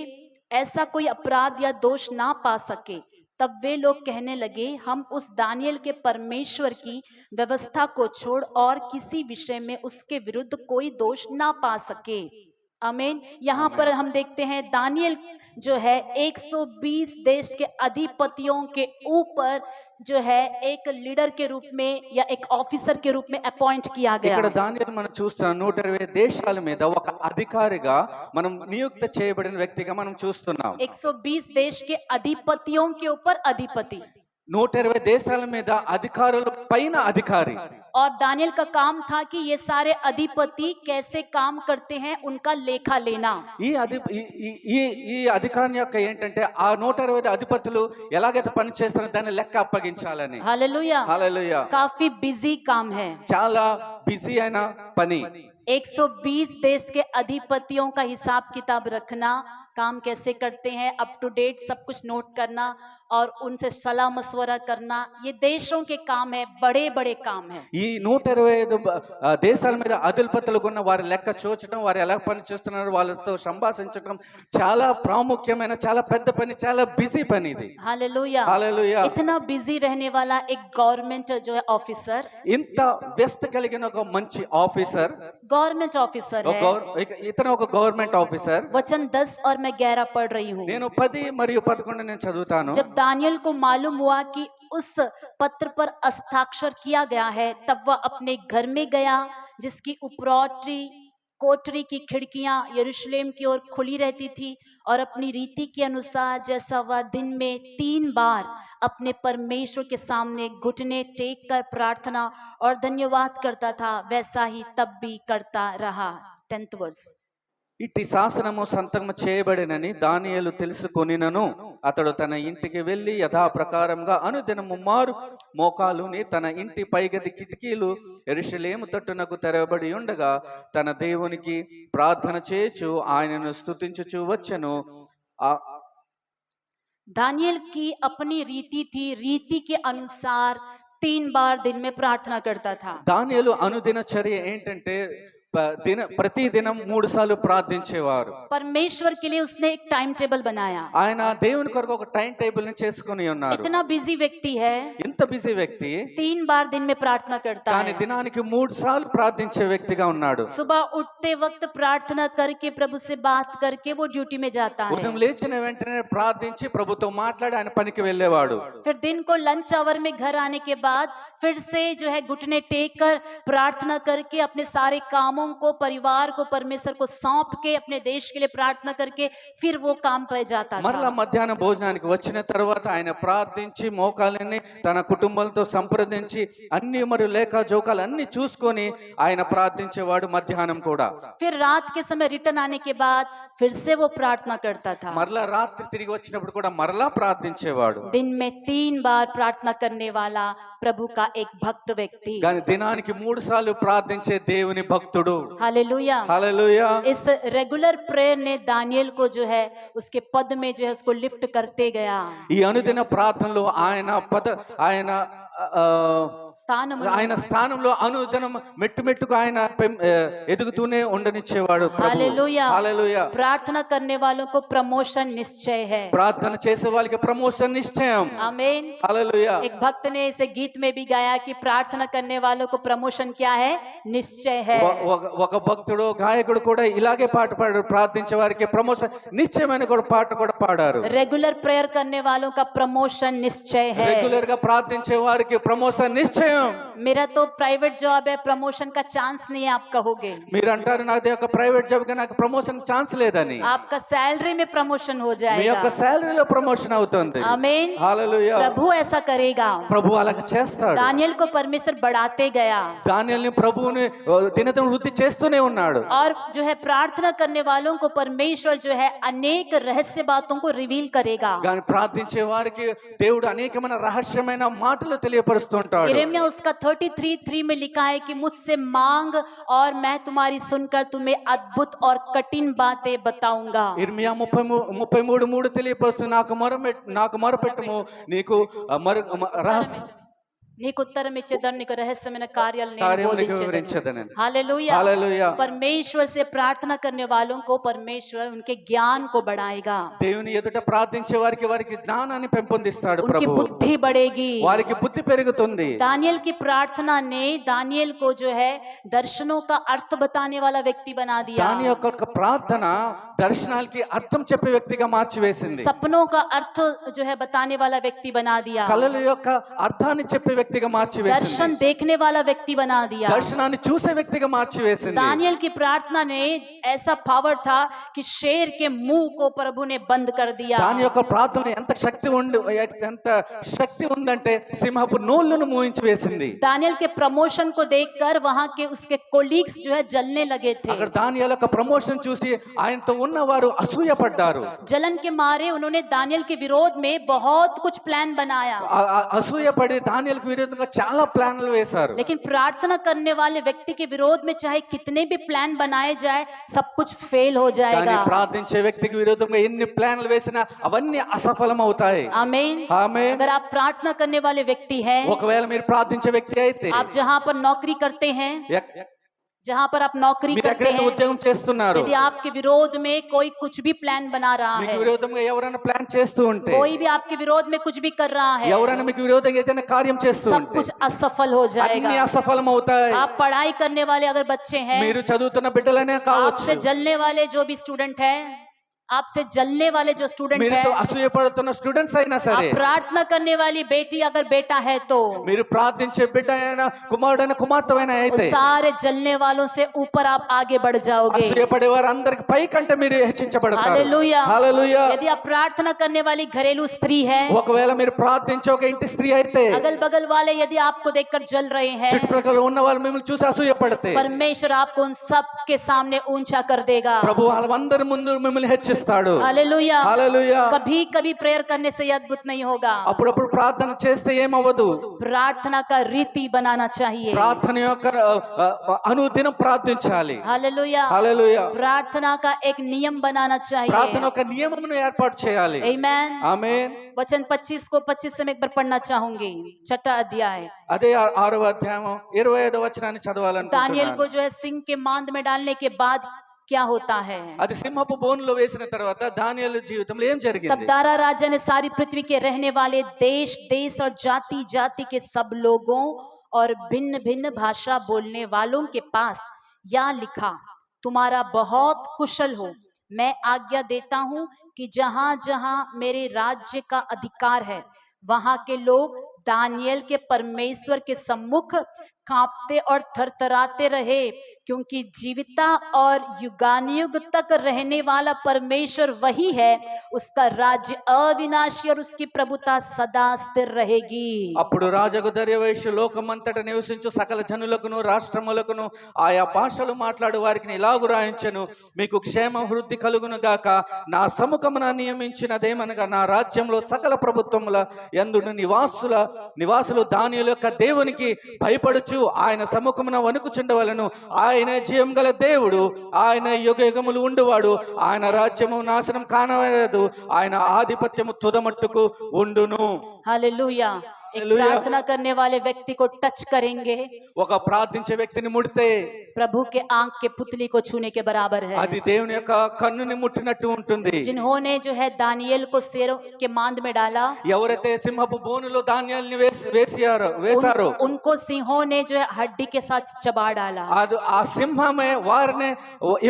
ऐसा कोई अपराध या दोष ना पा सके। तब वे लोग कहने लगे, हम उस दानिయేल के परमेश्वर की व्यवस्था को छोड़ और किसी विषय में उसके विरुद्ध कोई दोष ना पा सके। आमीन। यहाँ आमीन। पर हम देखते हैं दानियल जो है 120 देश के अधिपतियों के ऊपर जो है एक लीडर के रूप में या एक ऑफिसर के रूप में अपॉइंट किया गया। ఇక్కడ దానియేలు మనం చూస్తున్నాం 120 దేశాల మీద ఒక అధికారిగా మనం నియుక్త చేయబడిన వ్యక్తిగా మనం చూస్తున్నాం. 120 देश के अधिपतियों के ऊपर अधिपति 120 దేశాల మీద అధికారుల పైన అధికారి. और दानियल का काम था कि ये सारे अधिपति कैसे काम करते हैं उनका लेखा लेना। ఈ అధి ఈ- ఈ- ఈ ఈ అధికారం యొక్క ఏంటంటే ఆ 120 అధిపతులు ఎలాగైతే పని చేస్తారో దాన్ని లెక్క అప్పగించాలని. हालेलुया। హల్లెలూయా. काफी बिजी काम है। చాలా బిజీ అయిన పని. 120 देश के अधिपतियों का हिसाब किताब रखना, काम कैसे करते हैं, अप टू डेट सब कुछ नोट करना और उनसे सलाह मशवरा करना, ये देशों के काम है, बड़े बड़े काम है। ఈ 125 దేశాల మీద అధిపతులకు ఉన్న వారి లెక్క చూచడం, వారు ఎలా పని చేస్తున్నారు, వాళ్ళతో సంభాషించడం చాలా ప్రాముఖ్యమైన, చాలా పెద్ద పని, చాలా బిజీ పని ఇది. हालेलुया। హల్లెలూయా. इतना बिजी रहने वाला एक गवर्नमेंट जो है ऑफिसर, ఇంత వ్యస్త కలిగిన ఒక మంచి ఆఫీసర్, गवर्नमेंट ऑफिसर है। ఇతను ఒక గవర్నమెంట్ ఆఫీసర్. वचन 10 और मैं 11 पढ़ रही हूँ। నేను 10 మరియు 11 నేను చదువుతాను. जब दानियल को मालूम हुआ कि उस पत्र पर हस्ताक्षर किया गया है, तब वह अपने घर में गया जिसकी उपरोटरी कोठरी की खिड़कियां यरूशलेम की ओर खुली रहती थी, और अपनी रीति के अनुसार जैसा वह दिन में 3 बार अपने परमेश्वर के सामने घुटने टेक कर प्रार्थना और धन्यवाद करता था, वैसा ही तब भी करता रहा। 10th verse. ఇట్టి శాసనము సంతకము చేయబడినని దానియేలు తెలుసుకొనినను అతడు తన ఇంటికి వెళ్ళి యథాప్రకారంగా అనుదినము మారు మోకాలుని తన ఇంటి పైగది కిటికీలు యెరూషలేము తట్టునకు తెరవబడి ఉండగా తన దేవునికి ప్రార్థన చేయుచు ఆయనను స్తుతించుచు వచ్చెను. दानियल की अपनी रीति थी, रीति के अनुसार 3 बार दिन में प्रार्थना करता था। దానియేలు అనుదిన చర్య ఏంటంటే ప్రతి దినం 3 సార్లు ప్రార్థించేవారు. परमेश्वर के लिए उसने एक टाइम टेबल बनाया। ఆయన దేవుని కొరకు ఒక టైం టేబుల్ ని చేసుకొని ఉన్నారు. इतना बिजी व्यक्ति है, ఎంత బిజీ వ్యక్తి 3 बार दिन में प्रार्थना करता కానీ है। దినానికి 3 సార్లు ప్రార్థించే వ్యక్తిగా ఉన్నాడు. सुबह उठते वक्त प्रार्थना करके प्रभु से बात करके वो ड्यूटी में जाता है। ఉదయం లేచిన వెంటనే ప్రార్థించి ప్రభుతో మాట్లాడి ఆయన పనికి వెళ్ళేవాడు. फिर दिन को लंच आवर में घर आने के बाद फिर से जो है घुटने टेक कर प्रार्थना करके अपने सारे कामों को, परिवार को परमेश्वर को सौंप के अपने देश के लिए प्रार्थना करके फिर वो काम पर जाता మరలా था। మధ్యాహ్నం భోజనానికి వచ్చిన తర్వాత ఆయన ప్రార్థించి మోకాళ్ళని తన కుటుంబంతో సంప్రదించి అన్ని మరియు లేఖ జోకాలు అన్ని చూసుకొని ఆయన ప్రార్థించేవాడు మధ్యాహ్నం కూడా. फिर रात के समय रिटर्न आने के बाद फिर से वो प्रार्थना करता था। మరలా రాత్రి తిరిగి వచ్చినప్పుడు కూడా మరలా ప్రార్థించేవాడు. दिन में 3 बार प्रार्थना करने वाला प्रभु का एक भक्त व्यक्ति। కానీ దినానికి 3 సార్లు ప్రార్థించే దేవుని భక్తుడు. हालेलुया। హల్లెలూయా. इस रेगुलर प्रेयर ने दानियल को जो है उसके पद में जो है उसको लिफ्ट करते गया। ఈ అనుదిన ప్రార్థనలో ఆయన ఆయన స్థానంలో అనుదినం మెట్టుకు ఆయన ఎదుగుతూనే ఉండనిచ్చేవాడు ప్రభు. हालेलुया। హల్లెలూయా. प्रार्थना करने वालों को प्रमोशन निश्चय है। ప్రార్థన చేసే వాళ్ళకి ప్రమోషన్ నిశ్చయం. आमीन। హల్లెలూయా. एक भक्त ने इसे गीत में भी गाया कि प्रार्थना करने वालों को प्रमोशन क्या है? निश्चय है। ఒక భక్తుడు గాయకుడు కూడా ఇలాగే పాట పాడారు, ప్రార్థించే వారికి ప్రమోషన్ నిశ్చయమైన కూడా పాట కూడా పాడారు. रेगुलर प्रेयर करने वालों का प्रमोशन निश्चय है। రెగ్యులర్ గా ప్రార్థించే వారికి ప్రమోషన్ నిశ్చయం. मेरा तो प्राइवेट जॉब है, प्रमोशन का चांस नहीं है, आप कहोगे। మీరు అంటారు నాది ఒక ప్రైవేట్ జాబ్ గా నాకు ప్రమోషన్ ఛాన్స్ లేదని. आपका सैलरी में प्रमोशन हो మీ యొక్క जाएगा। సాలరీలో ప్రమోషన్ అవుతుంది. आमीन। హల్లెలూయా. प्रभु ऐसा करेगा। ప్రభు అలాగ చేస్తాడు. दानियल को परमेश्वर बढ़ाते गया దానియేలుని ప్రభువుని దినదిన వృద్ధి చేస్తూనే ఉన్నాడు. और जो है प्रार्थना करने वालों को परमेश्वर जो है अनेक रहस्य बातों को रिवील करेगा। కానీ ప్రార్థించే వారికి దేవుడు అనేకమైన రహస్యమైన మాటలు తెలియపరుస్తుంటాడు. यिर्मयाह उसका 33:3 में लिखा है कि मुझसे मांग और मैं तुम्हारी सुनकर तुम्हें अद्भुत और कठिन बातें बताऊंगा। ఇర్మియా 33:3 తెలియపరుస్తూ నాకు మొరపెట్టుము నీకు రహస్య నీకు ఉత్తరం ఇచ్చేదాన్ని నీకు రహస్యమైన కార్యాలు నేను కార్యములకు బోధించేదను వివరించదనని. Hallelujah hallelujah. परमेश्वर से प्रार्थना करने वालों को परमेश्वर उनके ज्ञान को बढ़ाएगा దేవుని ఎదుట ప్రార్థించే వారికి జ్ఞానాన్ని పెంపొందిస్తాడు उनकी ప్రభు. बुद्धि बढ़ेगी వారికి బుద్ధి పెరుగుతుంది. दानियल की प्रार्थना ने दानियल को जो है दर्शनों का अर्थ बताने वाला व्यक्ति बना दिया దాని యొక్క ప్రార్థన దర్శనాలకి అర్థం చెప్పే వ్యక్తిగా మార్చివేసింది. सपनों का अर्थ जो है बताने वाला व्यक्ति बना दिया కళల యొక్క అర్థాన్ని చెప్పే వ్యక్తిగా మార్చివేసింది. दर्शन देखने वाला व्यक्ति बना दिया దర్శనాన్ని చూసే వ్యక్తిగా మార్చివేసింది. दानियल की प्रार्थना ने ऐसा पावर था कि शेर के मुंह को प्रभु ने बंद कर दिया దాని యొక్క ప్రార్థన ఎంత శక్తి ఉందంటే సింహపు నోళ్ళను మూయించి వేసింది. दानियल के प्रमोशन को देखकर वहां के उसके कोलीग्स जो है जलने लगे थे అక్కడ దానియేలు యొక్క ప్రమోషన్ చూసి ఆయనతో ఉన్నవారు అసూయ పడ్డారు. जलन के मारे उन्होंने दानियल के विरोध में बहुत कुछ प्लान बनाया అసూయ పడి దానియేలుకు విరోధంగా చాలా ప్లాన్లు వేశారు. लेकिन प्रार्थना करने वाले व्यक्ति के विरोध में चाहे कितने भी प्लान बनाए जाए सब कुछ फेल हो కానీ जाएगा ప్రార్థించే వ్యక్తికి విరోధంగా ఎన్ని ప్లాన్లు వేసినా అవన్నీ అసఫలం అవుతాయి. आमीन ఆమేన్. अगर आप प्रार्थना करने वाले व्यक्ति हैं ఒకవేళ మీరు ప్రార్థించే వ్యక్తి అయితే आप जहां पर नौकरी करते हैं जहां पर आप नौकरी మీరు करते ఎక్కడైతే हैं ఉద్యోగం చేస్తున్నారు यदि आपके विरोध में कोई कुछ भी प्लान बना रहा మీకు है విరోధంగా ఎవరైనా ప్లాన్ చేస్తూ ఉంటే कोई भी आपके विरोध में कुछ भी कर रहा है ఎవరైనా మీకు విరోధంగా ఏదైనా కార్యం చేస్తూ सब ఉంటే कुछ असफल हो जाएगा అన్ని అసఫలం అవుతాయి. आप पढ़ाई करने वाले अगर बच्चे हैं మీరు చదువుతున్న బిడ్డలనే కావచ్చు, आपसे जलने वाले जो भी स्टूडेंट हैं आपसे जलने वाले जो स्टूडेंट మీరుతో है అసూయ పడుతున్న స్టూడెంట్స్ అయినా आप సరే, प्रार्थना करने वाली बेटी अगर बेटा है तो మీరు ప్రార్థించే బిడ్డ అయినా కుమారుడైన కుమార్తెవైనా उन అయితే सारे जलने वालों से ऊपर आप आगे बढ़ जाओगे అసూయ పడే వారందరికి పైకంటే మీరు హెచ్చించబడతారు. Hallelujah hallelujah. यदि आप प्रार्थना करने वाली घरेलू स्त्री है ఒకవేళ మీరు ప్రార్థించే ఒక ఇంటి స్త్రీ అయితే अगल बगल वाले यदि आपको देखकर जल रहे हैं చుట్టుప్రక్కల ఉన్న వాళ్ళు మిమ్మల్ని చూసి అసూయ పడితే परमेश्वर आपको उन सब के सामने ऊंचा कर देगा ప్రభు వాళ్ళందరి ముందు మిమ్మల్ని హెచ్చిస్తాడు. Hallelujah hallelujah. कभी कभी प्रेयर करने से ये अद्भुत नहीं होगा అప్పుడప్పుడు ప్రార్థన చేస్తే ఏమవ్వదు. प्रार्थना का रीति बनाना चाहिए ప్రార్థన యొక్క అనుదినం ప్రార్థించాలి. Hallelujah hallelujah. प्रार्थना का एक नियम बनाना ప్రార్థన चाहिए ఒక నియమమును ఏర్పాటు చేయాలి. आमीन ఆమేన్. वचन 25 को 25 से मैं एक बार पढ़ना चाहूंगी छठा अध्याय అదే 6వ అధ్యాయం 25వ వచనాన్ని दानियल చదవాలనుకుంటున్నాను. को जो है सिंह के मांद में डालने के बाद क्या होता है అది సింహపు బోనులో వేసిన తర్వాత దానియేలు జీవితంలో ఏం तब జరిగింది? दारा राजा ने सारी पृथ्वी के रहने वाले देश देश और जाति जाति के सब लोगों और भिन्न भिन्न भाषा बोलने वालों के पास या लिखा तुम्हारा बहुत कुशल हो मैं आज्ञा देता हूं कि जहां जहां मेरे राज्य का अधिकार है वहां के लोग दानियल के परमेश्वर के सम्मुख कांपते और थरथराते रहे क्योंकि जीविता और युगानुयुग तक रहने वाला परमेश्वर वही है उसका राज्य अविनाशी और उसकी प्रभुता सदा स्थिर रहेगी అప్పుడు రాజగు దర్యావేషు లోకమంతట నివసించు సకల జనులకును రాష్ట్రములకును ఆయా భాషలు మాట్లాడు వారికి ఇలాగు రాయించెను, మీకు క్షేమ వృద్ధి కలుగును గాక. నా సముఖమున నియమించినదేమనగా నా రాజ్యంలో సకల ప్రభుత్వముల యందును నివాసులు దానియేలు యొక్క దేవునికి భయపడుచు ఆయన సముఖమున వణుకుచుండవలెను. ఆయన జీవం గల దేవుడు, ఆయన యుగ యుగములు ఉండువాడు. ఆయన రాజ్యము నాశనం కానవలదు, ఆయన ఆధిపత్యము తుదమట్టుకు ఉండును. हालेलुया एक हालेलुया। प्रार्थना करने वाले व्यक्ति को टच करेंगे ఒక ప్రార్థించే వ్యక్తిని ముడితే प्रभु के आंख के पुतली को छूने के बराबर है అది దేవుని యొక్క కన్నుని ముట్టినట్టు ఉంటుంది. जिन्होंने जो है दानियल को शेरों के मांद में डाला ఎవరైతే సింహపు బోనులో ధాన్యాల్ని వేశారో उनको सिंहों ने जो है हड्डी के साथ चबा डाला అది ఆ సింహమే వారిని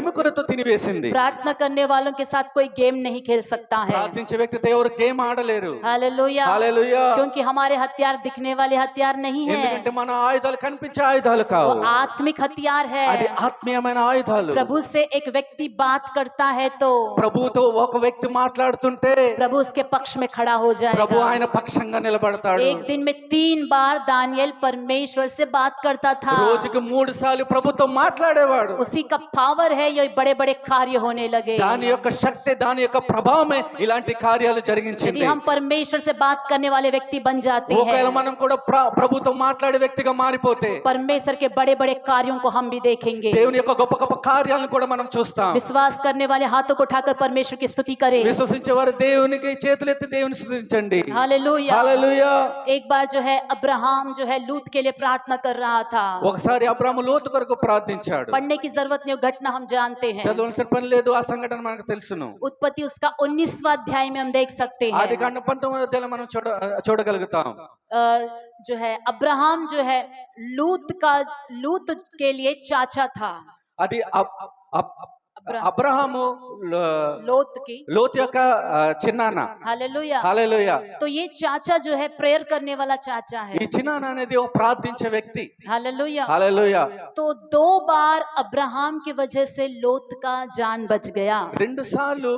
ఎముకలతో తినివేసింది. प्रार्थना करने वालों के साथ कोई गेम नहीं खेल सकता है ప్రార్థించే వ్యక్తితో ఎవరు గేమ్ ఆడలేరు. Hallelujah hallelujah. क्योंकि हमारे हथियार दिखने वाले हथियार नहीं है ఎందుకంటే మన ఆయుధాలు కనిపించే ఆయుధాలు కావు, वो आत्मिक हथियार అది है ఆత్మీయమైన ఆయుధాలు. प्रभु से एक व्यक्ति बात करता है तो ప్రభుతో ఒక వ్యక్తి మాట్లాడుతుంటే प्रभु उसके पक्ष में खड़ा हो ప్రభు जाएगा ఆయన పక్షంగా నిలబడతాడు. एक दिन में 3 बार दानियल परमेश्वर से बात करता था రోజుకి 3 సార్లు ప్రభుతో మాట్లాడేవాడు. उसी का पावर है ये बड़े बड़े कार्य होने लगे దాని యొక్క శక్తి, దాని యొక్క ప్రభావమే ఇలాంటి కార్యాలు यदि జరిగించింది. हम परमेश्वर से बात करने वाले व्यक्ति बन जाते ఒకవేళ हैं, మనం కూడా ప్రభుతో మాట్లాడే వ్యక్తిగా మారిపోతే परमेश्वर के बड़े बड़े कार्यों को हम भी देखेंगे। దేవుని యొక్క గొప్ప గొప్ప కార్యాలను కూడా మనం చూస్తాం. विश्वास करने वाले हाथों को उठाकर परमेश्वर की स्तुति करें। విశ్వసించే వారు దేవునికి చేతులెత్తి దేవుని స్తుతించండి. हालेलुया। హల్లెలూయా. एक बार जो है अब्राहम जो है लूत के लिए प्रार्थना कर रहा था। ఒకసారి అబ్రాహాము లోతు కొరకు ప్రార్థించాడు. पढ़ने की जरूरत नहीं, वो घटना हम जानते हैं। చదవలసిన పని లేదు, ఆ సంఘటన మనకు తెలుసును. उत्पत्ति उसका 19वां अध्याय में हम देख सकते हैं। ఆదికాండం 19వ అధ్యాయంలో మనం చూడగలుగుతాం. जो है अब्राहम जो है लूत के लिए चाचा था। అది అబ్రహాము లోతు యొక్క చిన్నాన్న. हालेलुया। హల్లెలూయా. तो ये चाचा जो है प्रेयर करने वाला चाचा है। ఈ చిన్నాన్న అనేది ఒక ప్రార్థించే వ్యక్తి. हालेलुया। హల్లెలూయా. तो 2 बार अब्राहम की वजह से लोत का जान बच गया। 2 సార్లు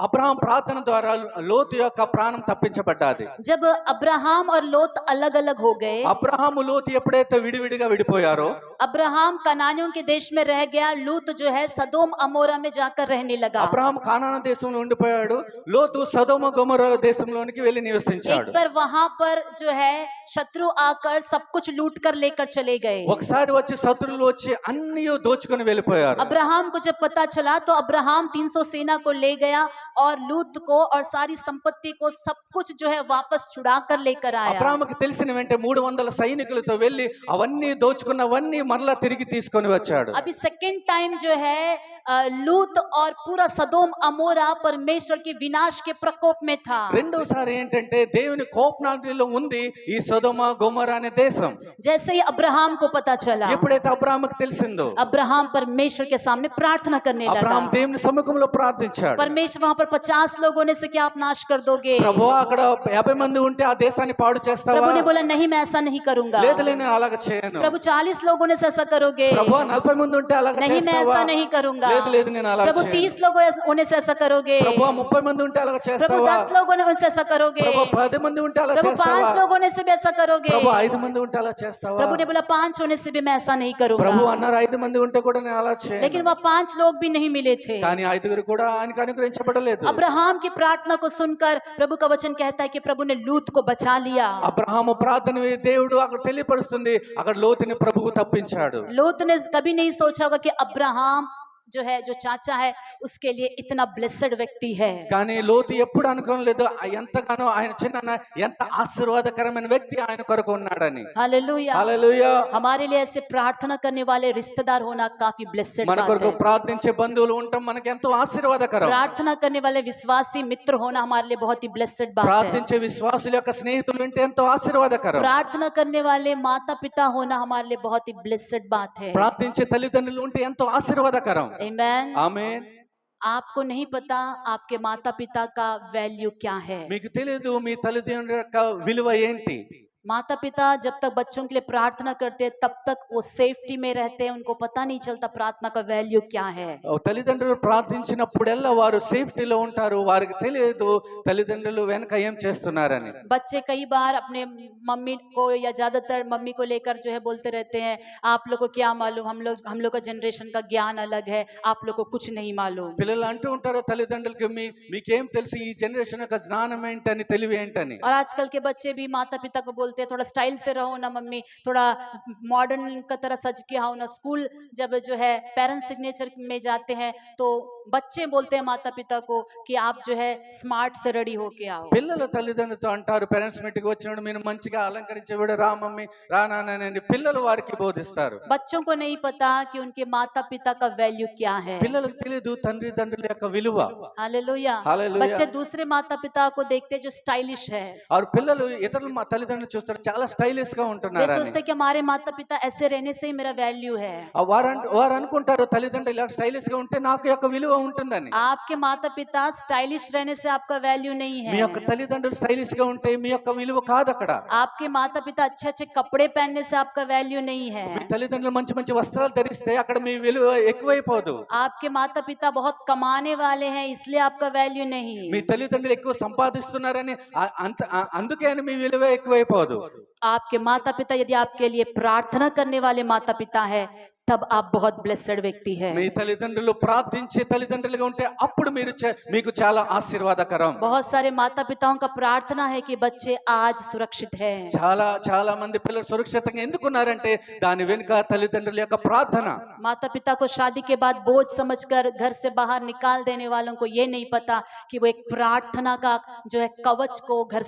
అబ్రహాం ప్రార్థన ద్వారా లోతు యొక్క ప్రాణం తప్పించబడ్డాది. जब अब्राहम और लोत अलग अलग हो गए, అబ్రహాము లోతు ఎప్పుడైతే విడివిడిగా విడిపోయారో, अब्राहम कनानियों के देश में रह गया, लूत जो है सदोम अमोरा में जाकर रहने लगा। అబ్రహాం కానాను దేశంలో ఉండిపోయాడు, లోతు సదోమ గొమొర్రా దేశంలోనికి వెళ్ళి నివసించాడు. एक बार वहां पर जो है शत्रु आकर सब कुछ लूट कर लेकर चले गए। ఒకసారి వచ్చి శత్రువులు వచ్చి అన్ని దోచుకొని వెళ్ళిపోయారు. अब्राहम को जब पता चला तो अब्राहम 300 सेना को ले गया और लूत को और सारी संपत्ति को सब कुछ जो है वापस छुड़ा कर लेकर आया। అబ్రాహాముకి తెలిసిన వెంటనే 300 సైనికులతో వెళ్ళి అవన్నీ దోచుకున్నవన్నీ మరలా తిరిగి తీసుకొని వచ్చాడు. अभी सेकंड टाइम जो है लूत और पूरा सदोम अमोरा परमेश्वर के विनाश के प्रकोप में था। రెండోసారి ఏంటంటే దేవుని కోపనాగ్నిలో ఉంది ఈ సొదొమ గొమొర్రా అనే దేశం. जैसे ही अब्राहम को पता चला, ఎప్పుడైతే అబ్రాహాముకి తెలిసిందో, अब्राहम परमेश्वर के सामने प्रार्थना करने అబ్రాహాం लगा। దేవుని సముఖంలో ప్రార్థించాడు. परमेश्वर वहां पर 50 लोग होने से क्या आप नाश कर दोगे? ప్రభువా అక్కడ 50 మంది ఉంటే ఆ దేశాన్ని పాడు చేస్తావా? प्रभु ने बोला नहीं, मैं ऐसा नहीं करूंगा। లేదు నేను అలాగ చేయను. प्रभु 40 लोग होने से ऐसा करोगे? ప్రభువా 40 మంది ఉంటే అలాగ नहीं, मैं చేస్తావా? ऐसा नहीं करूंगा। లేదు లేదు నేను అలాగ प्रभु చేయను. 30 लोग होने से ऐसा करोगे? ప్రభువా 30 మంది ఉంటే అలాగ प्रभु చేస్తావా? 10 लोग होने से ऐसा करोगे? ప్రభు 10 మంది ఉంటే అలా प्रभु చేస్తావా? 5 लोग होने से भी ऐसा करोगे? ప్రభు 5 మంది ఉంటే అలా చేస్తావా? प्रभु ने बोला 5 होने से भी मैं ऐसा नहीं ప్రభు करूंगा। అన్నారు 5 మంది ఉంటే కూడా నేను అలా చేయను. लेकिन वह 5 लोग भी नहीं मिले थे। కానీ 5గురు కూడా ఆయనకు అనుగ్రహించబడలేదు. अब्राहम की प्रार्थना को सुनकर प्रभु का वचन कहता है कि प्रभु ने लूत को बचा लिया। అబ్రహాము ప్రార్థన దేవుడు అక్కడ తెలియపరుస్తుంది, అక్కడ లోతుని ప్రభువు తప్పించాడు. लूत ने कभी नहीं सोचा होगा कि अब्राहम जो है, जो चाचा है, उसके लिए इतना ब्लेस्ड व्यक्ति है। కానీ లోతు ఎప్పుడు అనుకోలేదు ఎంతగానో ఆయన చిన్న ఎంత ఆశీర్వాదకరమైన వ్యక్తి ఆయన కొరకు ఉన్నాడని. हालेलुया। హల్లెలూయా. हमारे लिए ऐसे प्रार्थना करने वाले रिश्तेदार होना काफी ब्लेस्ड మన बात కొరకు है। ప్రార్థించే బంధువులు ఉండటం మనకి ఎంతో ఆశీర్వాదకరం. प्रार्थना करने वाले विश्वासी मित्र होना हमारे लिए बहुत ही ब्लेस्ड बात है। ప్రార్థించే విశ్వాసుల యొక్క స్నేహితులు ఉంటే ఎంతో ఆశీర్వాదకరం. प्रार्थना करने वाले माता पिता होना हमारे लिए बहुत ही ब्लेस्ड बात है। ప్రార్థించే తల్లిదండ్రులు ఉంటే ఎంతో ఆశీర్వాదకరం. आमेन। ఆమేన్. आपको नहीं पता आपके माता पिता का वैल्यू क्या है। మీకు తెలియదు మీ తల్లిదండ్రుల యొక్క విలువ ఏంటి. माता पिता जब तक बच्चों के लिए प्रार्थना करते हैं तब तक वो सेफ्टी में रहते हैं, उनको पता नहीं चलता प्रार्थना का वैल्यू क्या है। తల్లిదండ్రులు ప్రార్థించినప్పుడల్లా వారు సేఫ్టీలో ఉంటారు, వారికి తెలియదు తల్లిదండ్రులు వెనక ఏం చేస్తున్నారని. बच्चे कई बार अपने मम्मी को या ज्यादातर मम्मी को लेकर जो है बोलते रहते हैं, आप लोग को क्या मालूम, हम लोग का जनरेशन का ज्ञान अलग है, आप लोग को कुछ नहीं मालूम। పిల్లలు అంటూ ఉంటారు తల్లిదండ్రులకి మీకేం తెలుసు ఈ జనరేషన్ యొక్క జ్ఞానం ఏంటని, తెలివి ఏంటని. और आजकल के बच्चे भी माता पिता को बोलते हैं थोड़ा स्टाइल से रहो ना मम्मी, थोड़ा मॉडर्न का तरह सज के आओ ना। स्कूल जब जो है पेरेंट्स सिग्नेचर में जाते हैं तो बच्चे बोलते हैं माता पिता को कि आप जो है स्मार्ट से रेडी होके आओ। పిల్లలు తల్లిదండ్రులతో అంటారు పేరెంట్స్ మీటింగ్ వచ్చినప్పుడు మీరు మంచిగా అలంకరించబడి రా మమ్మీ రా నాన్న, పిల్లలు వారికి బోధిస్తారు. बच्चों को नहीं पता कि उनके माता पिता का वैल्यू क्या है। పిల్లలకు తెలియదు తండ్రుల యొక్క విలువ. हालेलुया। हालेलुया। बच्चे दूसरे माता पिता को देखते हैं जो स्टाइलिश है। और పిల్లలు ఇతరుల తల్లిదండ్రులు చూస్తారు చాలా స్టైలిష్ గా वे ఉంటున్నారు. सोचते हैं कि हमारे माता पिता ऐसे रहने से ही मेरा वैल्यू है। వారు అనుకుంటారు తల్లిదండ్రులు ఇలా స్టైలిష్ గా ఉంటే నాకు యొక్క విలువ ఉంటుందని. आपके माता पिता स्टाइलिश रहने से आपका वैल्यू नहीं మీ है। యొక్క తల్లిదండ్రులు స్టైలిష్ గా ఉంటే మీ యొక్క విలువ కాదు అక్కడ. आपके माता पिता अच्छे अच्छे कपड़े पहनने से आपका वैल्यू नहीं है। మీ తల్లిదండ్రులు మంచి మంచి వస్త్రాలు ధరిస్తే అక్కడ మీ విలువ ఎక్కువైపోదు. आपके माता पिता बहुत कमाने वाले हैं इसलिए आपका वैल्यू नहीं। మీ తల్లిదండ్రులు ఎక్కువ సంపాదిస్తున్నారని అందుకే అని మీ విలువ ఎక్కువైపోదు. आपके माता पिता यदि आपके लिए प्रार्थना करने वाले माता पिता है तब आप बहुत ब्लेस्ड व्यक्ति है। మీ తల్లిదండ్రులు ప్రార్థించే తల్లిదండ్రులుగా ఉంటే అప్పుడు మీకు చాలా ఆశీర్వాదకరం. बहुत सारे माता पिताओं का प्रार्थना है कि बच्चे आज सुरक्षित हैं। చాలా చాలా మంది పిల్లలు సురక్షితంగా ఎందుకున్నారంటే దాని వెనుక తల్లిదండ్రుల యొక్క ప్రార్థన. माता पिता को शादी के बाद बोझ समझकर घर से बाहर निकाल देने वालों को ये नहीं पता कि वो एक प्रार्थना का जो है कवच को घर